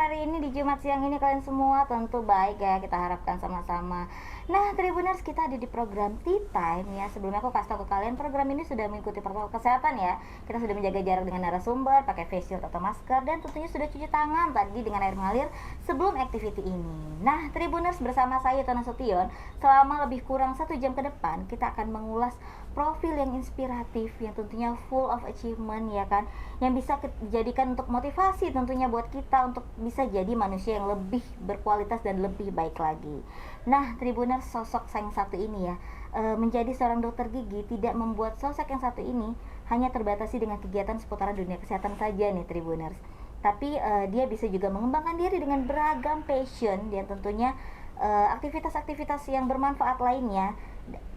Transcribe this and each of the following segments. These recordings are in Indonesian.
hari ini di Jumat siang ini kalian semua tentu baik ya, kita harapkan sama-sama. Nah, Tribuners, kita ada di program Tea Time ya. Sebelumnya aku kasih tahu ke kalian, program ini sudah mengikuti protokol kesehatan ya. Kita sudah menjaga jarak dengan narasumber, pakai face shield atau masker, dan tentunya sudah cuci tangan tadi dengan air mengalir sebelum activity ini. Nah, Tribuners, bersama saya Tona Sution, selama lebih kurang 1 jam ke depan kita akan mengulas profil yang inspiratif, yang tentunya full of achievement ya kan, yang bisa dijadikan untuk motivasi tentunya buat kita untuk bisa jadi manusia yang lebih berkualitas dan lebih baik lagi. Nah, Tribuners, sosok yang satu ini ya, menjadi seorang dokter gigi tidak membuat sosok yang satu ini hanya terbatasi dengan kegiatan seputaran dunia kesehatan saja nih Tribuners, tapi dia bisa juga mengembangkan diri dengan beragam passion dan tentunya aktivitas-aktivitas yang bermanfaat lainnya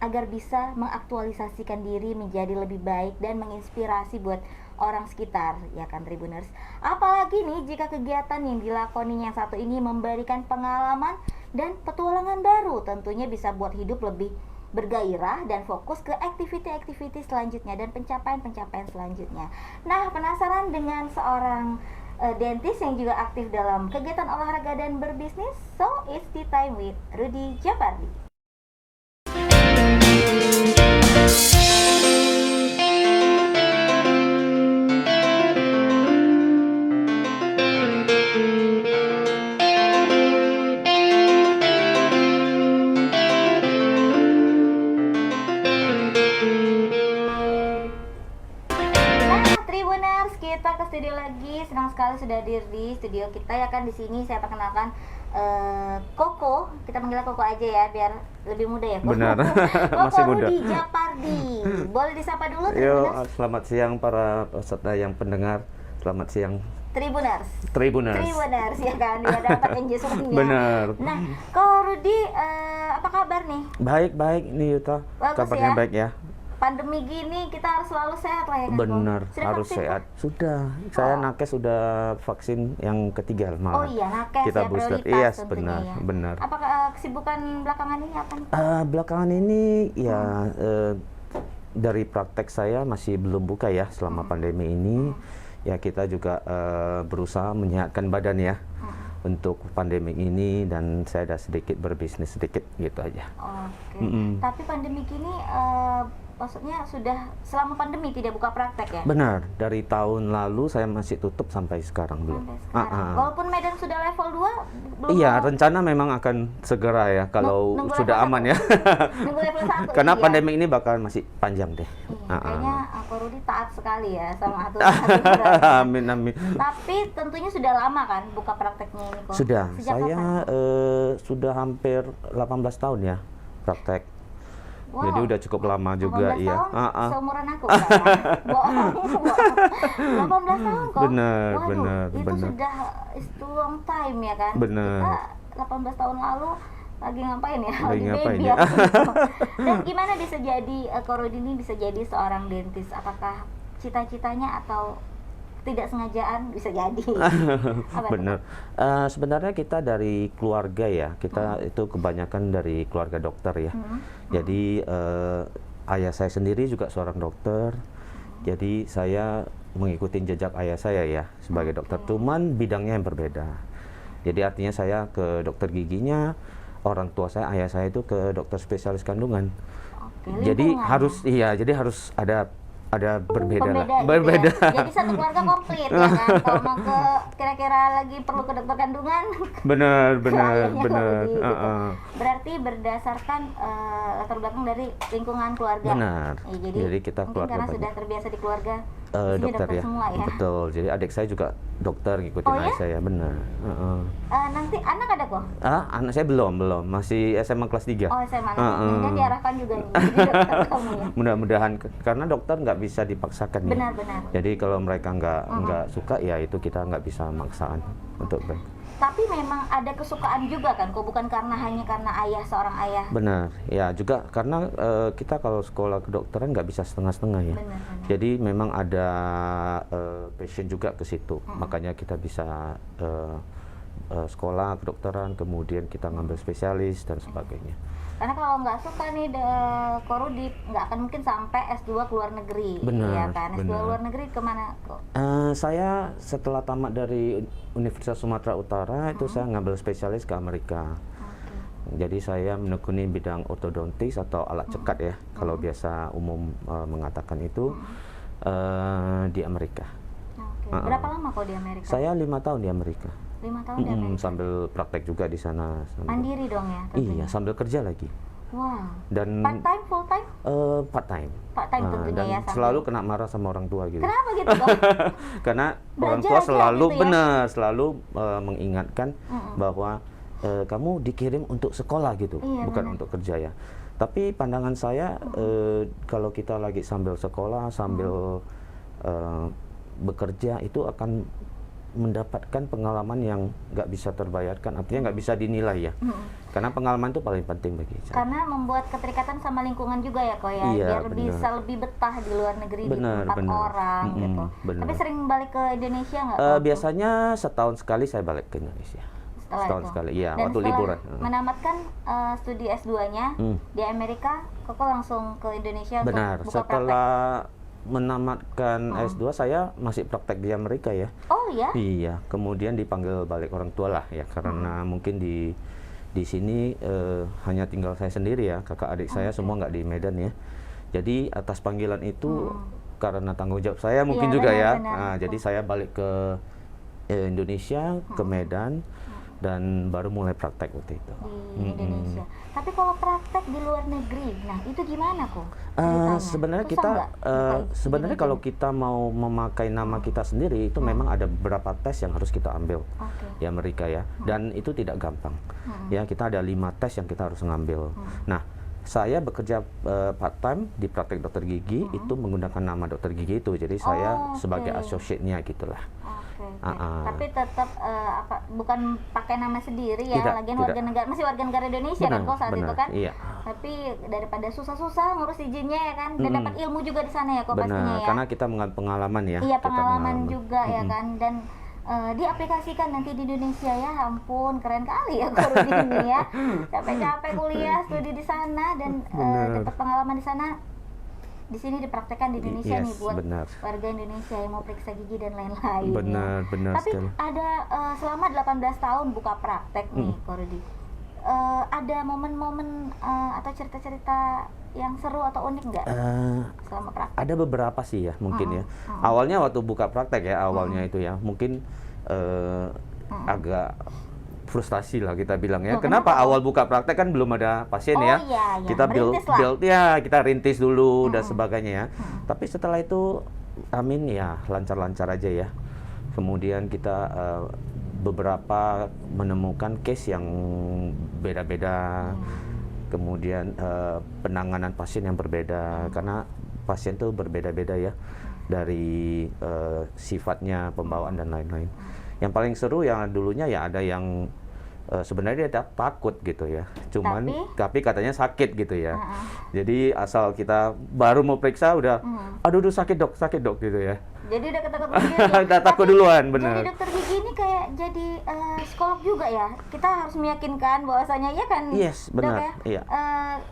agar bisa mengaktualisasikan diri menjadi lebih baik dan menginspirasi buat orang sekitar ya kan Tribuners. Apalagi nih jika kegiatan yang dilakoni yang satu ini memberikan pengalaman dan petualangan baru, tentunya bisa buat hidup lebih bergairah dan fokus ke aktiviti-aktiviti selanjutnya dan pencapaian-pencapaian selanjutnya. Nah, penasaran dengan seorang dentist yang juga aktif dalam kegiatan olahraga dan berbisnis? So, it's tea time with Rudy Japardi. Kita ke studio lagi, senang sekali sudah hadir di studio kita ya kan. Di sini saya perkenalkan Koko, kita manggilnya Koko aja ya biar lebih muda ya Koko. Benar. Koko Masih muda. Rudy Japardi. Boleh disapa dulu Yo, Tribuners? selamat siang para peserta yang pendengar. Selamat siang Tribuners ya kan, ya dapat engagement-nya. Benar. Nah, Koko Rudy, apa kabar nih? Baik nih Yuta. Bagus Kabarnya ya? baik ya. Pandemi gini kita harus selalu sehat lah ya kan? Benar, Sudah harus vaksin, sehat. Kok? Sudah. Saya nakes sudah vaksin yang ketiga malah. Oh iya, nakes kita ya, booster. prioritas Yes, tentunya ya. benar. Apakah kesibukan belakangan ini apa nih? Belakangan ini ya dari praktek saya masih belum buka ya selama pandemi ini. Ya kita juga berusaha menyehatkan badan ya untuk pandemi ini, dan saya ada sedikit berbisnis sedikit gitu aja. Oke. Tapi pandemi gini maksudnya sudah selama pandemi tidak buka praktek ya? Benar, dari tahun lalu saya masih tutup sampai sekarang belum. Sampai sekarang. Walaupun Medan sudah level 2 belum? Iya, rencana memang akan segera ya kalau nunggu sudah level aman 1. ya. Nunggu level 1. Karena iya. pandemi ini bakal masih panjang deh. Iya, kayaknya aku Rudy taat sekali ya sama aturan-aturan. Amin. Tapi tentunya sudah lama kan buka prakteknya ini kok? Sudah, Sejak saya kapan? sudah hampir 18 tahun ya praktek. Wow, Jadi udah cukup lama juga 18 iya. tahun, seumuran aku kan? Bohong. 18 tahun kok? Benar, Waduh, benar, itu benar. sudah itu long time ya kan? Benar. Kita 18 tahun lalu lagi ngapain ya? Lagi ngapain baby ya? waktu itu. Dan gimana bisa jadi, Korudi ini bisa jadi seorang dentist? Apakah cita-citanya atau tidak sengajaan bisa jadi? Apa Benar. Sebenarnya kita dari keluarga ya, kita itu kebanyakan dari keluarga dokter ya. Jadi ayah saya sendiri juga seorang dokter. Jadi saya mengikuti jejak ayah saya ya sebagai dokter, cuman bidangnya yang berbeda. Jadi artinya saya ke dokter giginya, orang tua saya, ayah saya itu ke dokter spesialis kandungan. Jadi harus ada berbeda lah. Gitu Berbeda. ya. Jadi satu keluarga komplit ya kan. Kalau mau ke kira-kira lagi perlu ke dokter kandungan. Benar. Gitu. Berarti berdasarkan latar belakang dari lingkungan keluarga. Benar. Ya, jadi kita mungkin keluarga karena banyak. sudah terbiasa di keluarga. Dokter ya. Semua ya. Betul. Jadi adik saya juga dokter, ngikutin Oh, ya? ayah saya. Benar. Nanti anak ada kok? Anak saya belum, masih SMA kelas 3. Oh, SMA nanti kemudian diarahkan juga nih jadi dokter kamu ya. Mudah-mudahan karena dokter nggak bisa dipaksakan ya. Benar. Jadi kalau mereka nggak suka ya itu kita nggak bisa maksaan untuk mereka. Tapi memang ada kesukaan juga kan kok, bukan hanya karena seorang ayah. Benar, ya juga karena kita kalau sekolah kedokteran nggak bisa setengah-setengah ya. Benar. Jadi memang ada passion juga ke situ, makanya kita bisa sekolah kedokteran, kemudian kita ngambil spesialis dan sebagainya. Karena kalau nggak suka nih Ko Rudi nggak akan mungkin sampai S2 ke luar negeri. Benar, ya kan? S2 benar. luar negeri kemana kok? Saya setelah tamat dari Universitas Sumatera Utara itu saya ngambil spesialis ke Amerika. Jadi saya menekuni bidang ortodontis atau alat cekat ya, kalau biasa umum mengatakan itu di Amerika. Berapa lama kok di Amerika? Saya 5 tahun di Amerika. 5 tahun di Amerika. Sambil praktek juga di sana. Mandiri dong ya? Iya, sambil kerja lagi. Wow. Dan Part time, full time? Part time. Part time tentunya dan ya. selalu kena marah sama orang tua gitu. Kenapa gitu kok? Karena orang Belajar tua aja selalu gitu ya? benar, selalu mengingatkan bahwa kamu dikirim untuk sekolah gitu, Iya, bukan benar. untuk kerja ya. Tapi pandangan saya kalau kita lagi sambil sekolah, sambil bekerja itu akan mendapatkan pengalaman yang nggak bisa terbayarkan, artinya nggak bisa dinilai ya. Karena pengalaman itu paling penting bagi saya. Karena membuat keterikatan sama lingkungan juga ya kok ya, Iya, biar benar. bisa lebih betah di luar negeri Benar, di tempat benar. orang gitu. Benar. Tapi sering balik ke Indonesia nggak? Kok? Biasanya setahun sekali saya balik ke Indonesia. Setelah Setahun itu. sekali, iya, Dan waktu setelah liburan. menamatkan studi S2-nya di Amerika, Koko langsung ke Indonesia Benar, untuk buka praktek. setelah menamatkan S2 saya masih praktek di Amerika ya. Oh ya? Iya, kemudian dipanggil balik orang tua lah ya, karena mungkin di sini hanya tinggal saya sendiri ya, kakak adik saya semua nggak di Medan ya. Jadi atas panggilan itu karena tanggung jawab saya mungkin Iya, juga benar, ya. benar. Nah, jadi saya balik ke Indonesia, ke Medan, dan baru mulai praktek waktu itu. Di Indonesia. Tapi kalau praktek di luar negeri, nah itu gimana kok? Sebenarnya Susah kita nggak? sebenarnya kalau kita mau memakai nama kita sendiri itu memang ada beberapa tes yang harus kita ambil Oke. di Amerika ya, dan itu tidak gampang. Ya, kita ada 5 tes yang kita harus ngambil. Nah, saya bekerja part time di praktek dokter gigi itu menggunakan nama dokter gigi itu, jadi saya sebagai oke. associate-nya gitulah. Oke. Tapi tetap bukan pakai nama sendiri ya, Tidak, lagian tidak. masih warga negara Indonesia kan kok saat itu benar, kan. iya. Tapi daripada susah-susah ngurus izinnya ya kan, dan dapat ilmu juga di sana ya kok pastinya Benar, ya. karena kita mengambil pengalaman ya. Iya, kita pengalaman juga ya kan, dan diaplikasikan nanti di Indonesia ya. Ampun, keren kali ya Ko Rudi ini ya. Capek-capek kuliah, studi di sana dan dapat pengalaman di sana. Di sini dipraktekkan di Indonesia Yes, nih buat benar. warga Indonesia yang mau periksa gigi dan lain-lain. Benar, ya. benar Tapi sekali. ada selama 18 tahun buka praktek nih Ko Rudi. Ada momen-momen atau cerita-cerita yang seru atau unik nggak selama praktek? Ada beberapa sih ya mungkin ya. Awalnya waktu buka praktek ya, awalnya itu ya mungkin agak frustasi lah kita bilang ya. Oh, Kenapa kenapa? awal buka praktek kan belum ada pasien Oh, ya. iya, iya. Kita Merintis lah. build ya, kita rintis dulu dan sebagainya ya. Tapi setelah itu amin ya, lancar-lancar aja ya. Kemudian kita beberapa menemukan case yang beda-beda. Kemudian penanganan pasien yang berbeda, karena pasien itu berbeda-beda ya, dari sifatnya, pembawaan dan lain-lain. Yang paling seru yang dulunya ya ada yang sebenarnya dia takut gitu ya, cuman tapi katanya sakit gitu ya. Jadi asal kita baru mau periksa udah, aduh sakit dok gitu ya. Jadi udah ketakutan sendiri. Udah takut duluan, bener. Jadi dokter gigi ini kayak jadi psikolog juga ya. Kita harus meyakinkan bahwasanya ya kan. Yes, benar, Dok, ya, iya.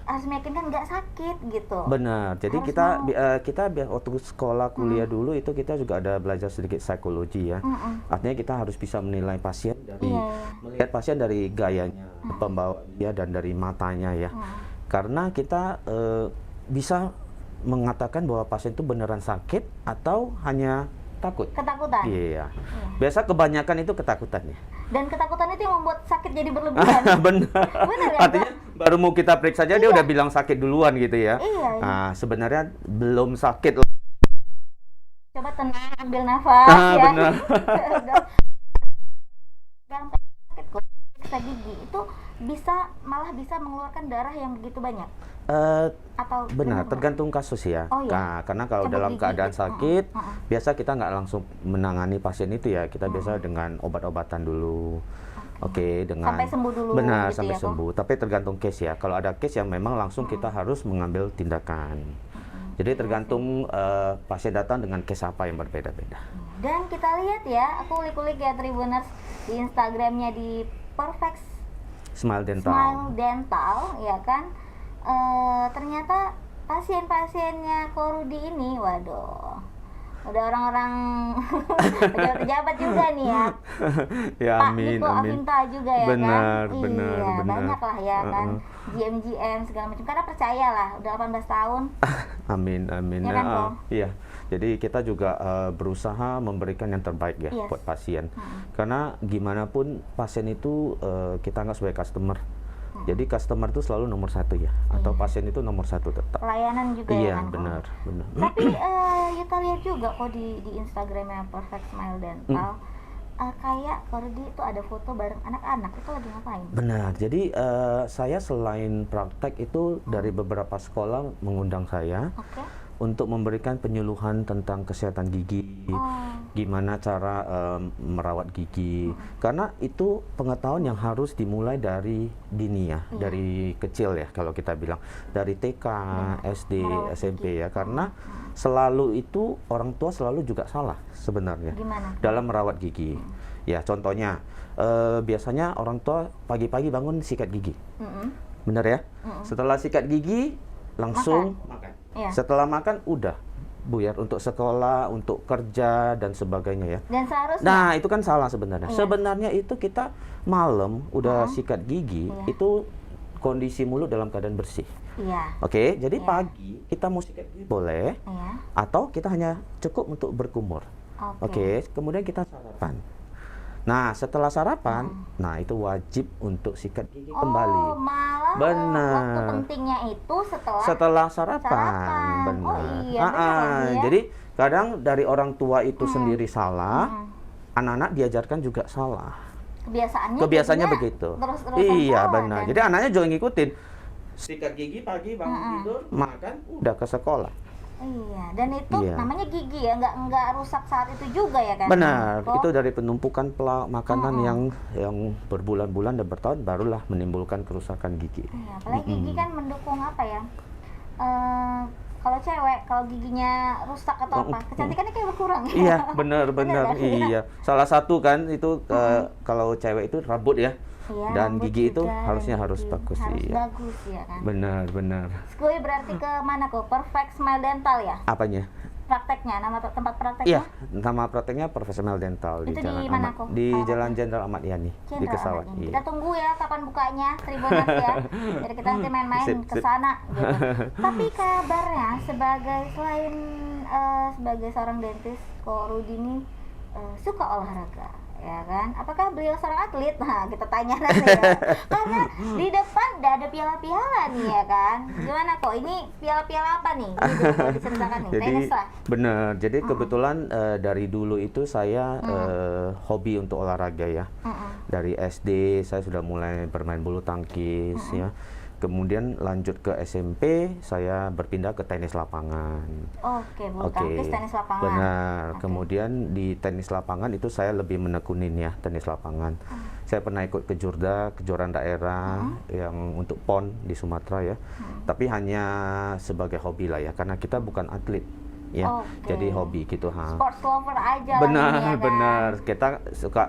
harus meyakinkan nggak sakit gitu. Benar. Jadi Harus kita waktu sekolah kuliah dulu itu kita juga ada belajar sedikit psikologi ya. Artinya kita harus bisa menilai pasien dari melihat pasien dari gayanya, pembawaan dia dan dari matanya ya. Karena kita bisa mengatakan bahwa pasien itu beneran sakit atau hanya takut. Ketakutan. Iya. Biasa kebanyakan itu ketakutan ya. Dan ketakutan itu yang membuat sakit jadi berlebihan. Benar. Benar ya, Artinya baru mau kita periksa aja dia udah bilang sakit duluan gitu ya. Iya. Nah, sebenarnya belum sakit. Coba tenang, ambil nafas ya. Benar. Gampang sakit kok. Periksa gigi itu malah bisa mengeluarkan darah yang begitu banyak. Atau Benar, gimana? tergantung kasus ya. Oh, iya. Nah, karena kalau Cabut dalam gigi keadaan gitu. sakit, biasa kita nggak langsung menangani pasien itu ya. Kita biasa dengan obat-obatan dulu. Oke, dengan Sampai sembuh dulu Benar, gitu sampai ya, Ko? sembuh. Tapi tergantung case ya. Kalau ada case yang memang langsung kita harus mengambil tindakan. Jadi tergantung pasien datang dengan case apa yang berbeda-beda. Dan kita lihat ya, aku ulik-ulik ya Tribuners di Instagramnya di Perfect Smile Dental. Smile Dental, ya kan? Ternyata pasien-pasiennya Ko Rudi ini, waduh, udah orang-orang pejabat-pejabat juga nih ya. Ya, Pak amin, Niko amin. Afinta juga ya Benar, kan? benar, Iya, benar. banyak lah ya kan. GM segala macam. Karena percaya lah, udah 18 tahun. Amin, amin. Ya kan, Ko? Iya. Jadi kita juga berusaha memberikan yang terbaik ya Yes. buat pasien. Karena gimana pun pasien itu kita anggap sebagai customer. Jadi customer itu selalu nomor satu ya, atau pasien itu nomor satu tetap. Pelayanan juga ya Iya, kan, Ko? benar, benar. Tapi kita lihat juga kok di Instagramnya Perfect Smile Dental, kayak Ko Rudi itu ada foto bareng anak-anak. Itu lagi ngapain? Benar. Jadi saya selain praktek itu dari beberapa sekolah mengundang saya Oke. untuk memberikan penyuluhan tentang kesehatan gigi, gimana cara merawat gigi. Karena itu pengetahuan yang harus dimulai dari dini ya, dari kecil ya kalau kita bilang, dari TK, SD, merawat SMP ya. Karena selalu itu orang tua selalu juga salah sebenarnya Gimana? dalam merawat gigi. Ya contohnya biasanya orang tua pagi-pagi bangun sikat gigi, benar ya? Setelah sikat gigi langsung makan. Iya. Setelah makan udah buyar untuk sekolah, untuk kerja dan sebagainya ya. Dan seharusnya Nah, itu kan salah sebenarnya. Sebenarnya itu kita malam udah sikat gigi, itu kondisi mulut dalam keadaan bersih. iya. Oke, jadi pagi kita mau sikat gigi boleh, Iya. atau kita hanya cukup untuk berkumur. Oke, kemudian kita sarapan. Nah, setelah sarapan, nah itu wajib untuk sikat gigi kembali. Oh, malah Benar. waktu pentingnya itu Setelah sarapan, sarapan. benar. Oh iya, benar lagi ya. Jadi kadang dari orang tua itu sendiri salah, anak-anak diajarkan juga salah. Kebiasaannya Kebiasaannya jadinya begitu. terus-terusan Iya, salah, benar. dan- Jadi anaknya juga ngikutin. Sikat gigi pagi, bangun tidur, makan, udah ke sekolah. Iya, dan itu Iya. namanya gigi ya, nggak rusak saat itu juga ya kan? Benar, Kok? itu dari penumpukan makanan yang berbulan-bulan dan bertahun barulah menimbulkan kerusakan gigi. Iya, apalagi gigi kan mendukung apa ya? Kalau cewek, kalau giginya rusak atau apa, kecantikannya kayak berkurang. Iya, benar, Benar kan? iya. Salah satu kan itu kalau cewek itu rambut ya, Iya, dan rambut gigi itu juga, harusnya dan harus gigi bagus, harus iya. bagus ya kan. Benar. Skui berarti ke mana kok? Perfect Smile Dental ya? Apanya? Prakteknya, nama tempat prakteknya? Iya, nama prakteknya Profesional Dental Itu di Jalan mana, Ahmad, Ko? di Alamatnya? Jalan Jenderal Ahmad Yani, di Jenderal Kesawan. Ahmad ini. Iya. Kita tunggu ya kapan bukanya Tribuners ya. Jadi kita nanti main-main Sip, ke sip. sana gitu. Tapi kabarnya selain sebagai seorang dentis, Ko Rudi ini suka olahraga, ya kan? Apakah beliau seorang atlet? Nah, kita tanya nanti ya. Karena di depan udah ada piala-piala nih ya kan. Gimana kok? Ini piala-piala apa nih? Gitu, boleh diceritakan nih. Jadi Tenis lah. benar. Jadi kebetulan dari dulu itu saya hobi untuk olahraga ya. Dari SD saya sudah mulai bermain bulu tangkis ya. Kemudian lanjut ke SMP, saya berpindah ke tenis lapangan. Oke, bulu tangkis, tenis lapangan. Benar. Oke. Kemudian di tenis lapangan itu saya lebih menekunin ya tenis lapangan. Saya pernah ikut ke Jurda, kejuaraan daerah yang untuk PON di Sumatera ya. Tapi hanya sebagai hobi lah ya, karena kita bukan atlet ya. Oke. Jadi hobi gitu ha. Sports lover aja lah Benar, ini ya kan? benar. Kita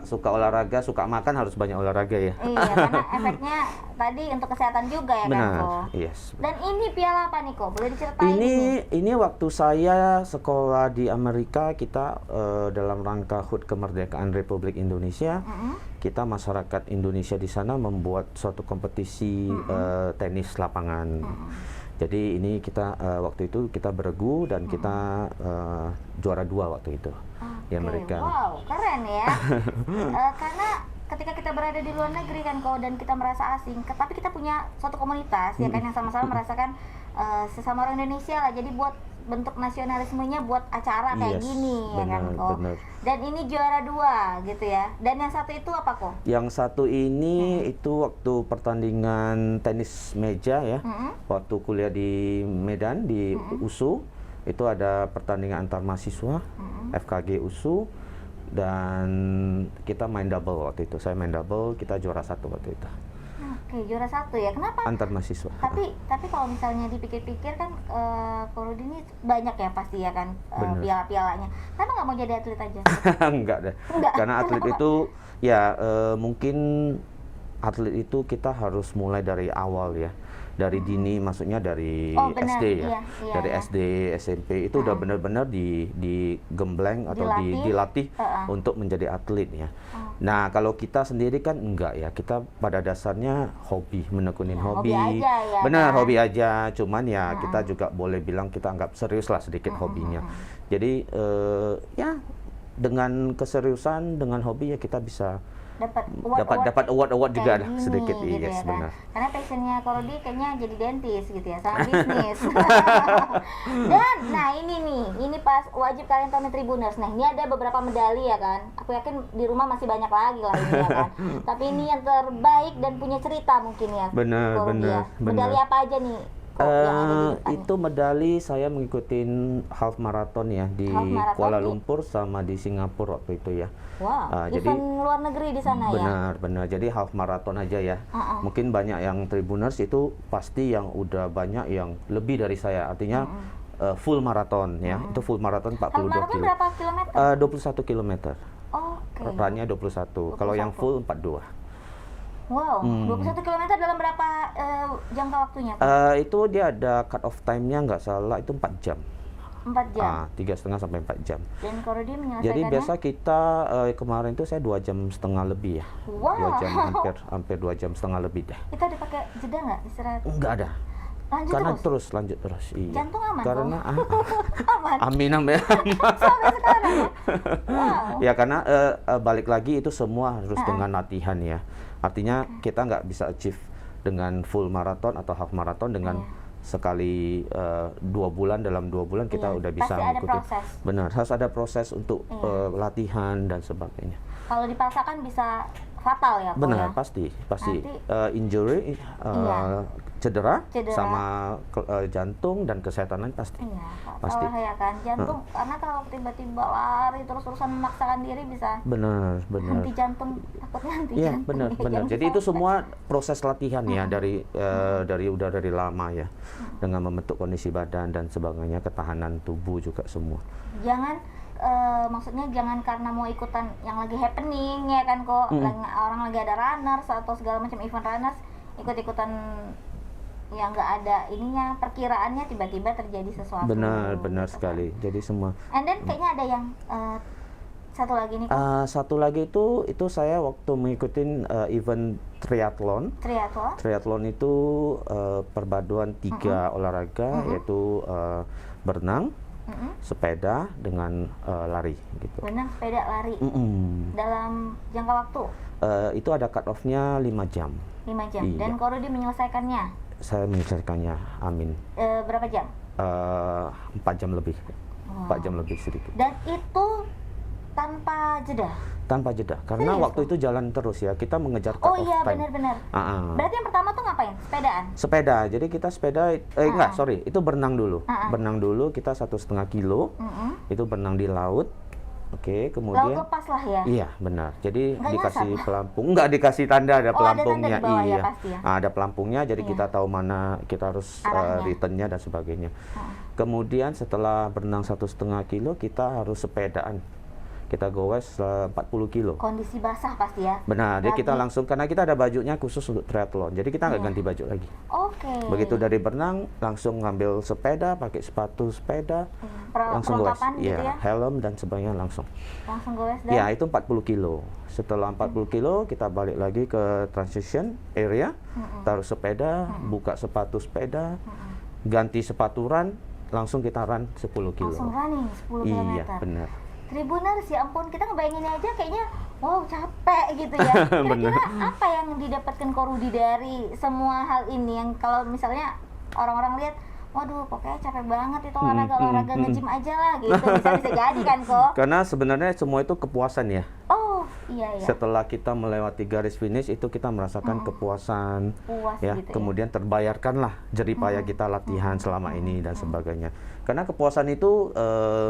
suka olahraga, suka makan, harus banyak olahraga ya. Iya, karena efeknya tadi untuk kesehatan juga ya kan, Benar. Ko? Yes. Dan ini piala apa nih, Ko? Boleh diceritain Ini waktu saya sekolah di Amerika, kita dalam rangka HUT Kemerdekaan Republik Indonesia, kita masyarakat Indonesia di sana membuat suatu kompetisi tenis lapangan. Jadi ini kita waktu itu kita beregu dan kita juara 2 waktu itu di Amerika. Wow, keren ya. Karena ketika kita berada di luar negeri kan, Ko, dan kita merasa asing, tapi kita punya suatu komunitas ya kan yang sama-sama merasakan sesama orang Indonesia lah. Jadi buat bentuk nasionalismenya buat acara kayak Yes, gini ya kan, benar, Ko. benar. Dan ini juara 2 gitu ya. Dan yang satu itu apa, Ko? Yang satu ini itu waktu pertandingan tenis meja ya. Waktu kuliah di Medan di USU, itu ada pertandingan antar mahasiswa FKG USU, dan kita main double waktu itu. Saya main double, kita juara 1 waktu itu. Oke, juara 1 ya. Kenapa? antar mahasiswa. Tapi kalau misalnya dipikir-pikir kan Ko Rudi ini banyak ya pasti ya kan Bener. piala-pialanya. Kenapa nggak mau jadi atlet aja? Enggak deh. Enggak. Karena atlet Kenapa? itu ya mungkin atlet itu kita harus mulai dari awal ya. Dari dini, maksudnya dari Oh, benar. SD ya. Iya, iya, Dari iya. SD, SMP itu udah benar-benar digembleng atau Dilatih. dilatih Heeh. untuk menjadi atlet ya. Oh. Nah, kalau kita sendiri kan enggak ya. Kita pada dasarnya hobi, menekunin Ya, hobi. hobi aja ya, Benar, kan? hobi aja. Cuman ya kita juga boleh bilang kita anggap serius lah sedikit hobinya. Jadi ya dengan keseriusan, dengan hobi ya kita bisa dapat award juga kayak lah gini, sedikit, gitu iya, ya kan? benar. Karena passionnya Ko Rudi kayaknya jadi dentist gitu ya, sama bisnis. Dan nah ini pas wajib kalian tahu nih Tribuners. Nah ini ada beberapa medali ya kan. Aku yakin di rumah masih banyak lagi lah ini ya kan. Tapi ini yang terbaik dan punya cerita mungkin ya. Benar, Ko Rudi ya. benar, Medali benar. apa aja nih? Ko, yang ada di depan Itu medali saya mengikuti half marathon ya di Half marathon Kuala di- Lumpur sama di Singapura waktu itu ya. Wow, jadi event luar negeri di sana ya. benar. Jadi half marathon aja ya. Mungkin banyak yang Tribuners itu pasti yang udah banyak yang lebih dari saya. Artinya full marathon ya. Itu full marathon Half 42 marathon kilo. berapa kilometer? 21 kilometer. Oke. Runnya 21. Kalau yang 21. full 42. Wow, 21 km dalam berapa jangka waktunya? Itu dia ada cut off time-nya nggak salah itu 4 jam. 4 jam. 3,5 sampai 4 jam. Dan Ko Rudi menyelesaikannya? Jadi biasa kita kemarin itu saya 2 jam setengah lebih ya. Wow. 2 jam hampir 2 jam setengah lebih deh. Itu ada pakai jeda nggak istirahat? Enggak ada. Lanjut Karena terus? lanjut terus. Iya. Jantung aman Karena Aman? amin amin. Sampai sekarang ya? Wow. Ya karena balik lagi itu semua harus dengan latihan ya. Artinya kita nggak bisa achieve dengan full marathon atau half marathon dengan sekali 2 bulan, dalam 2 bulan kita Iya, udah bisa pasti ada mengikuti. proses. Benar, harus ada proses untuk latihan dan sebagainya. Kalau dipaksakan bisa fatal ya, Ko, Benar, ya? pasti Nanti- injury, Iya. cedera, Cedera. sama jantung dan kesehatan lain pasti. Iya, Pasti. fatal ya kan. Jantung, karena kalau tiba-tiba lari terus-terusan memaksakan diri bisa Benar. henti jantung, takutnya henti Iya, jantung. benar. Jangan Jadi itu sampai. semua proses latihan ya dari lama ya, dengan membentuk kondisi badan dan sebagainya, ketahanan tubuh juga semua. Jangan maksudnya jangan karena mau ikutan yang lagi happening ya kan kok, orang lagi ada runners atau segala macam event runners, ikut-ikutan yang nggak ada ininya, perkiraannya tiba-tiba terjadi sesuatu. Benar gitu sekali. kan. Jadi semua. And then kayaknya ada yang satu lagi nih kok, Satu lagi itu saya waktu mengikuti event triathlon. triathlon. Triathlon itu perpaduan 3 olahraga, yaitu berenang, sepeda dengan lari gitu. Berenang, sepeda, lari dalam jangka waktu Itu ada cut off-nya 5 jam. 5 jam. Iya. Dan Ko Rudi menyelesaikannya Saya menyelesaikannya, amin. berapa jam? 4 jam lebih. 4 jam lebih sedikit. Dan itu tanpa jeda. Tanpa jeda. Karena Serius, waktu itu jalan terus ya. Kita mengejar cut Oh off iya, time. benar-benar. Ah. Berarti yang pertama tuh ngapain? Sepedaan. Sepeda. Jadi kita sepeda enggak, sorry, itu berenang dulu. Berenang dulu kita 1,5 kilo. Itu berenang di laut. Oke, Laut kemudian lepas lah ya. iya, benar. Jadi Nggak dikasih nyasar? pelampung. Enggak dikasih tanda, ada Oh, ada tanda pelampungnya. di bawah ya, Iya. pasti ya. Ada pelampungnya, jadi kita tahu mana kita harus Arahnya. returnnya dan sebagainya. Kemudian setelah berenang 1,5 kilo, kita harus sepedaan. Kita goes 40 kilo. Kondisi basah pasti ya. Benar, jadi kita Lagi. langsung, karena kita ada bajunya khusus untuk triathlon. Jadi kita nggak Iya. ganti baju lagi. Oke. Begitu dari berenang, langsung ngambil sepeda, pakai sepatu sepeda, langsung goes. Perlengkapan gitu ya. Helm dan sebagainya langsung. Langsung goes dan Ya, itu 40 kilo. Setelah 40 kilo, kita balik lagi ke transition area, taruh sepeda, buka sepatu sepeda, ganti sepatu run, langsung kita run 10 kilo. langsung running 10 km. Iya, benar. Tribuners, ya ampun, kita ngebayanginnya aja kayaknya wow capek gitu ya. Kira-kira apa yang didapatkan Ko Rudi dari semua hal ini, yang kalau misalnya orang-orang lihat, waduh pokoknya capek banget itu olahraga nge-gym aja lah gitu, bisa jadi kan kok. Karena sebenarnya semua itu kepuasan ya. Oh iya ya. Setelah kita melewati garis finish itu kita merasakan kepuasan, Puas ya, gitu kemudian terbayarkanlah jerih payah kita latihan selama ini dan sebagainya. Karena kepuasan itu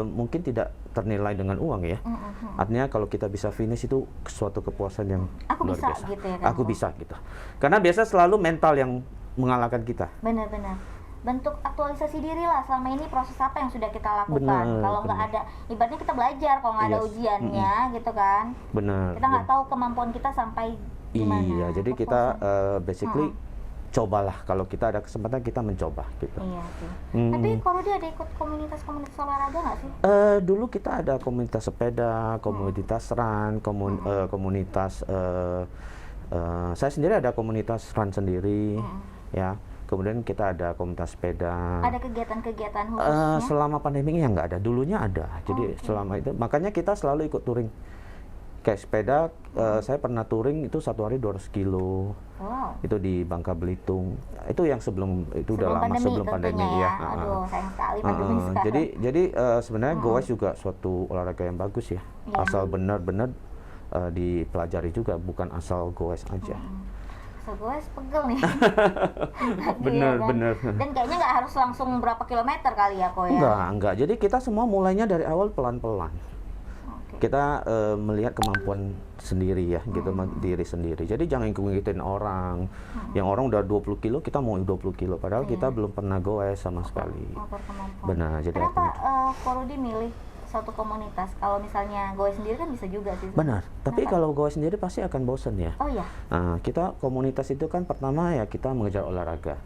mungkin tidak ternilai dengan uang ya. Artinya kalau kita bisa finish itu suatu kepuasan yang Aku luar bisa biasa. gitu ya kan, Aku Ko? bisa gitu. Karena biasa selalu mental yang mengalahkan kita. Benar-benar. Bentuk aktualisasi diri lah, selama ini proses apa yang sudah kita lakukan. Benar, Kalau nggak benar. ada, ibaratnya kita belajar kalau nggak ada Yes. ujiannya gitu kan. Benar. Kita nggak tahu kemampuan kita sampai di mana. Iya, jadi kita basically cobalah, kalau kita ada kesempatan kita mencoba gitu. Iya sih. Hmm. Tapi kalau dia ada ikut komunitas-komunitas olahraga nggak sih? Dulu kita ada komunitas sepeda, komunitas run, komunitas saya sendiri ada komunitas run sendiri, ya. Kemudian kita ada komunitas sepeda. Ada kegiatan-kegiatan khususnya? Selama pandemi ini ya nggak ada, dulunya ada. Jadi selama itu, makanya kita selalu ikut touring. Kayak sepeda, saya pernah touring itu satu hari 200 kilo. Wow. Itu di Bangka Belitung. Itu yang sebelum itu udah lama sebelum pandemi tentunya ya. Aduh, sayang sekali pandemi sekarang. Jadi sebenarnya goes juga suatu olahraga yang bagus ya. Iya. Asal benar-benar dipelajari juga, bukan asal goes aja. So, gue pegel nih. Bener, Iya kan? bener. Dan kayaknya nggak harus langsung berapa kilometer kali ya, Ko ya? Enggak. Jadi kita semua mulainya dari awal pelan-pelan. Oke. Kita melihat kemampuan sendiri ya, gitu, diri sendiri. Jadi jangan ngikutin orang. Yang orang udah 20 kilo, kita mau 20 kilo. Padahal kita belum pernah goes sama sekali. Ukur kemampuan. Benar, jadi Kenapa artinya- Ko Rudi milih suatu komunitas? Kalau misalnya gue sendiri kan bisa juga sih. Benar, tapi kalau goes sendiri pasti akan bosen ya. Oh iya. Nah, kita komunitas itu kan pertama ya kita mengejar olahraga.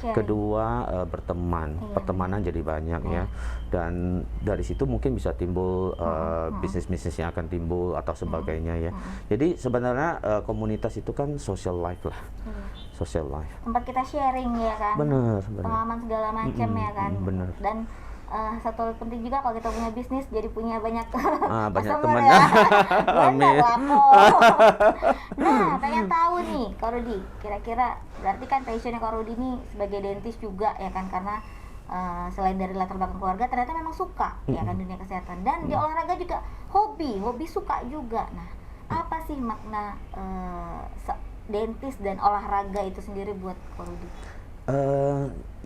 Sharing. Kedua berteman, Iya. pertemanan jadi banyak ya. Dan dari situ mungkin bisa timbul bisnis-bisnis yang akan timbul atau sebagainya ya. Jadi sebenarnya komunitas itu kan social life lah, social life. Tempat kita sharing ya kan. Benar. Pengalaman segala macam ya kan. benar. Dan satu hal penting juga kalau kita punya bisnis jadi punya banyak Banyak customer teman. ya. Amin. Benar lah, Ko. Nah, pengen tahu nih, Ko Rudi, kira-kira berarti kan passionnya Ko Rudi ini sebagai dentis juga ya kan, karena selain dari latar belakang keluarga ternyata memang suka ya kan dunia kesehatan, dan di olahraga juga hobi suka juga. Nah, apa sih makna dentis dan olahraga itu sendiri buat Ko Rudi?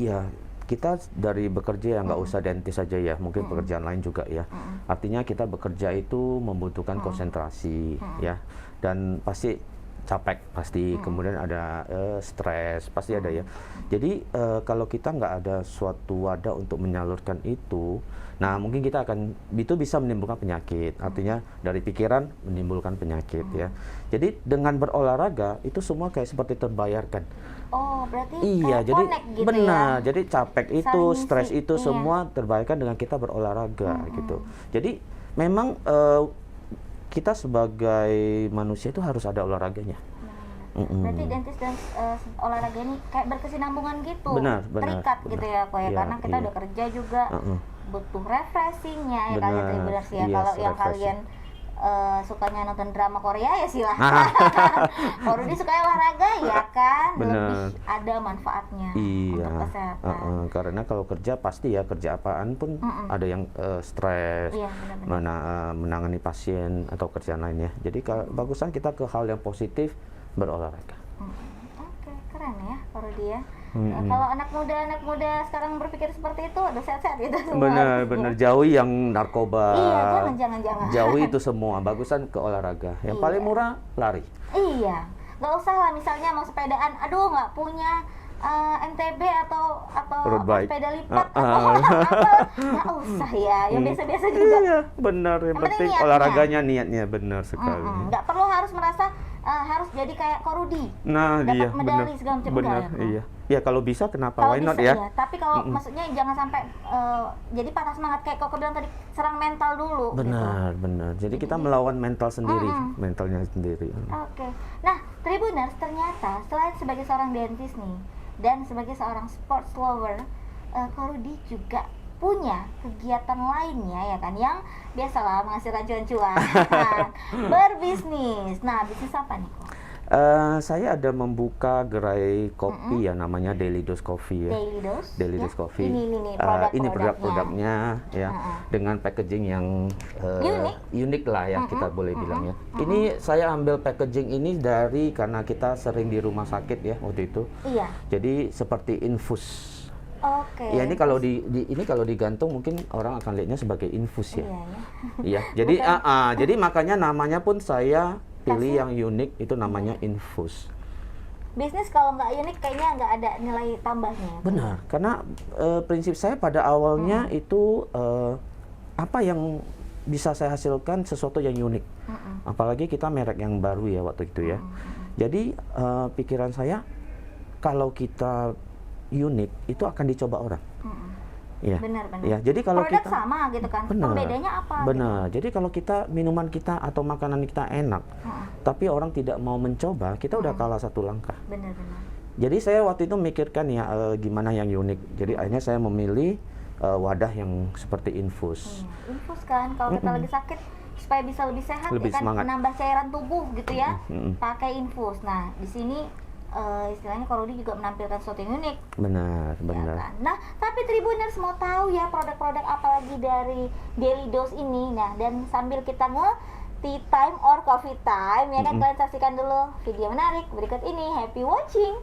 Ya kita dari bekerja ya nggak usah dentis saja ya, mungkin pekerjaan lain juga ya. Artinya kita bekerja itu membutuhkan konsentrasi ya, dan pasti capek pasti, kemudian ada stres pasti ada ya. Jadi kalau kita nggak ada suatu wadah untuk menyalurkan itu, nah mungkin kita akan itu bisa menimbulkan penyakit. Artinya dari pikiran menimbulkan penyakit ya. Jadi dengan berolahraga itu semua kayak seperti terbayarkan. Oh, berarti Iya, kayak jadi connect gitu benar. ya. Jadi capek itu, Saling stres ngisi, itu iya. semua terbayarkan dengan kita berolahraga gitu. Jadi memang kita sebagai manusia itu harus ada olahraganya. Berarti dentis dan olahraga ini kayak berkesinambungan gitu. Benar, Terikat benar. gitu ya, Ko ya. Iya, Karena kita iya. udah kerja juga butuh refreshingnya ya kali Benar, benar sih ya. yes, Kalau yang refreshing. kalian sukanya nonton drama Korea ya silahkan. Kalau Rudi suka olahraga ya kan, Benar. lebih ada manfaatnya Iya, untuk kesehatan. karena kalau kerja pasti ya, kerja apaan pun ada yang stres, Iya, benar-benar. menangani pasien atau kerjaan lainnya. Jadi bagusan kita ke hal yang positif, berolahraga. Oke, keren ya Ko Rudi ya. Kalau anak muda sekarang berpikir seperti itu, udah sehat-sehat gitu semua. Benar, jauhi yang narkoba. Iya, jangan. Jauhi itu semua, bagusan ke olahraga. Yang paling murah lari. Iya, nggak usah lah misalnya mau sepedaan, aduh nggak punya MTB atau Road bike. sepeda lipat atau apa, nggak usah ya, yang biasa-biasa juga. Iya, benar. Yang Yang penting penting niatnya. olahraganya, niatnya benar sekali. Nggak perlu harus merasa harus jadi kayak Ko Rudi, Nah, dapat iya, medali benar. segala macam. Benar, Enggak ya, Ko? iya. Ya kalau bisa kenapa, Kalau why not bisa ya? iya, tapi kalau maksudnya jangan sampai jadi patah semangat kayak Koko bilang tadi, serang mental dulu. Benar. Jadi kita melawan mental sendiri, mentalnya sendiri. Oke. Nah, Tribuners, ternyata selain sebagai seorang dentis nih dan sebagai seorang sports lover, Ko Rudi juga punya kegiatan lainnya ya kan, yang biasalah menghasilkan cuan-cuan. Berbisnis. Nah, bisnis apa nih, Ko? Saya ada membuka gerai kopi ya, namanya Daily Dose Coffee ya. Daily Dose. Daily ya? Dose Coffee. Ini Ini produk-produknya. produk-produknya ya, dengan packaging yang unik lah ya, kita boleh bilang ya. Ini saya ambil packaging ini karena kita sering di rumah sakit ya waktu itu. Iya. Jadi seperti infus. Oke. Ya ini kalau ini kalau digantung mungkin orang akan lihatnya sebagai infus ya. Iya, ya. Iya. Jadi jadi makanya namanya pun saya pilih yang unik, itu namanya infus. Bisnis kalau nggak unik kayaknya nggak ada nilai tambahnya. Benar, karena prinsip saya pada awalnya itu apa yang bisa saya hasilkan sesuatu yang unik. Apalagi kita merek yang baru ya waktu itu ya. Jadi pikiran saya kalau kita unik itu akan dicoba orang. Ya. Benar-benar. Ya, jadi kalau produk kita sama gitu kan. benar, Pembedanya apa? benar. Jadi kalau kita minuman kita atau makanan kita enak, tapi orang tidak mau mencoba, kita udah kalah satu langkah. Benar-benar. Jadi saya waktu itu mikirkan ya gimana yang unik. Jadi akhirnya saya memilih wadah yang seperti infus. Infus kan kalau kita lagi sakit supaya bisa lebih sehat Lebih ya kan, semangat. menambah cairan tubuh gitu ya. Pakai infus. Nah, di sini istilahnya Korudi juga menampilkan sesuatu yang unik. Benar, Ya benar. kan? Nah, tapi Tribuners mau tahu ya produk-produk apa lagi dari Daily Dose ini. Nah, dan sambil kita tea time or coffee time ya kan, kalian saksikan dulu video menarik berikut ini. Happy watching.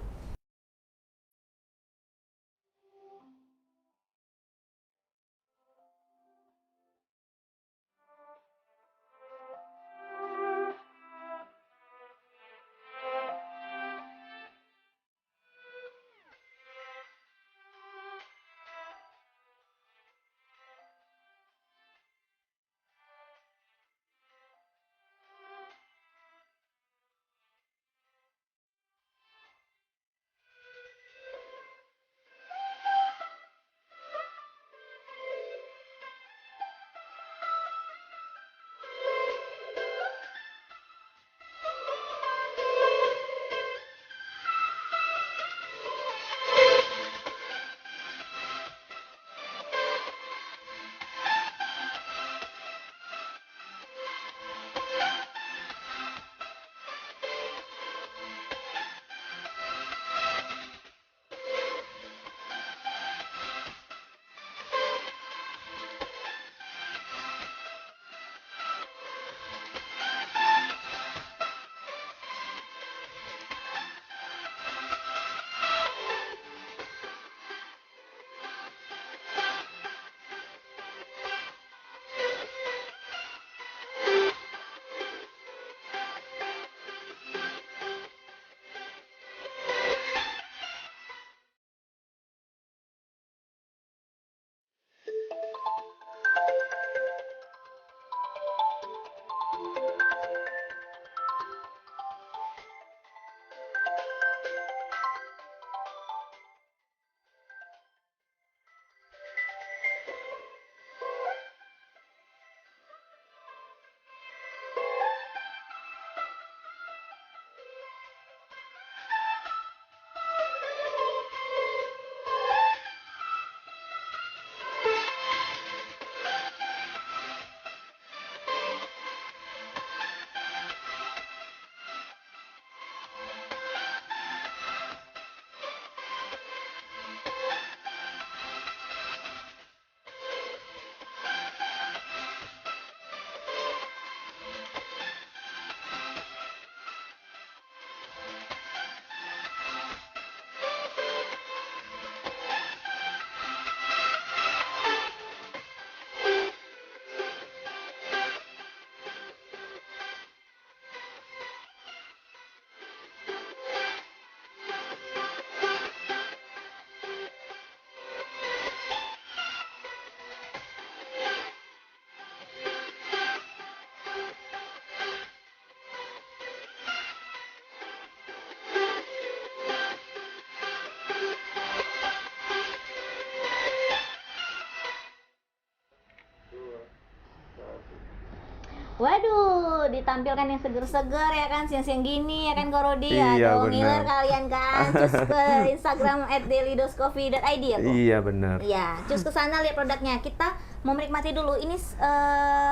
Waduh, ditampilkan yang seger-seger ya kan, siang-siang gini ya kan Korudi ya. Iya, Dong, benar. ngiler kalian kan. Cus ke Instagram @dailydoscoffee.id ya, Bu? Iya, benar. Iya, cus ke sana lihat produknya. Kita mau menikmati dulu. Ini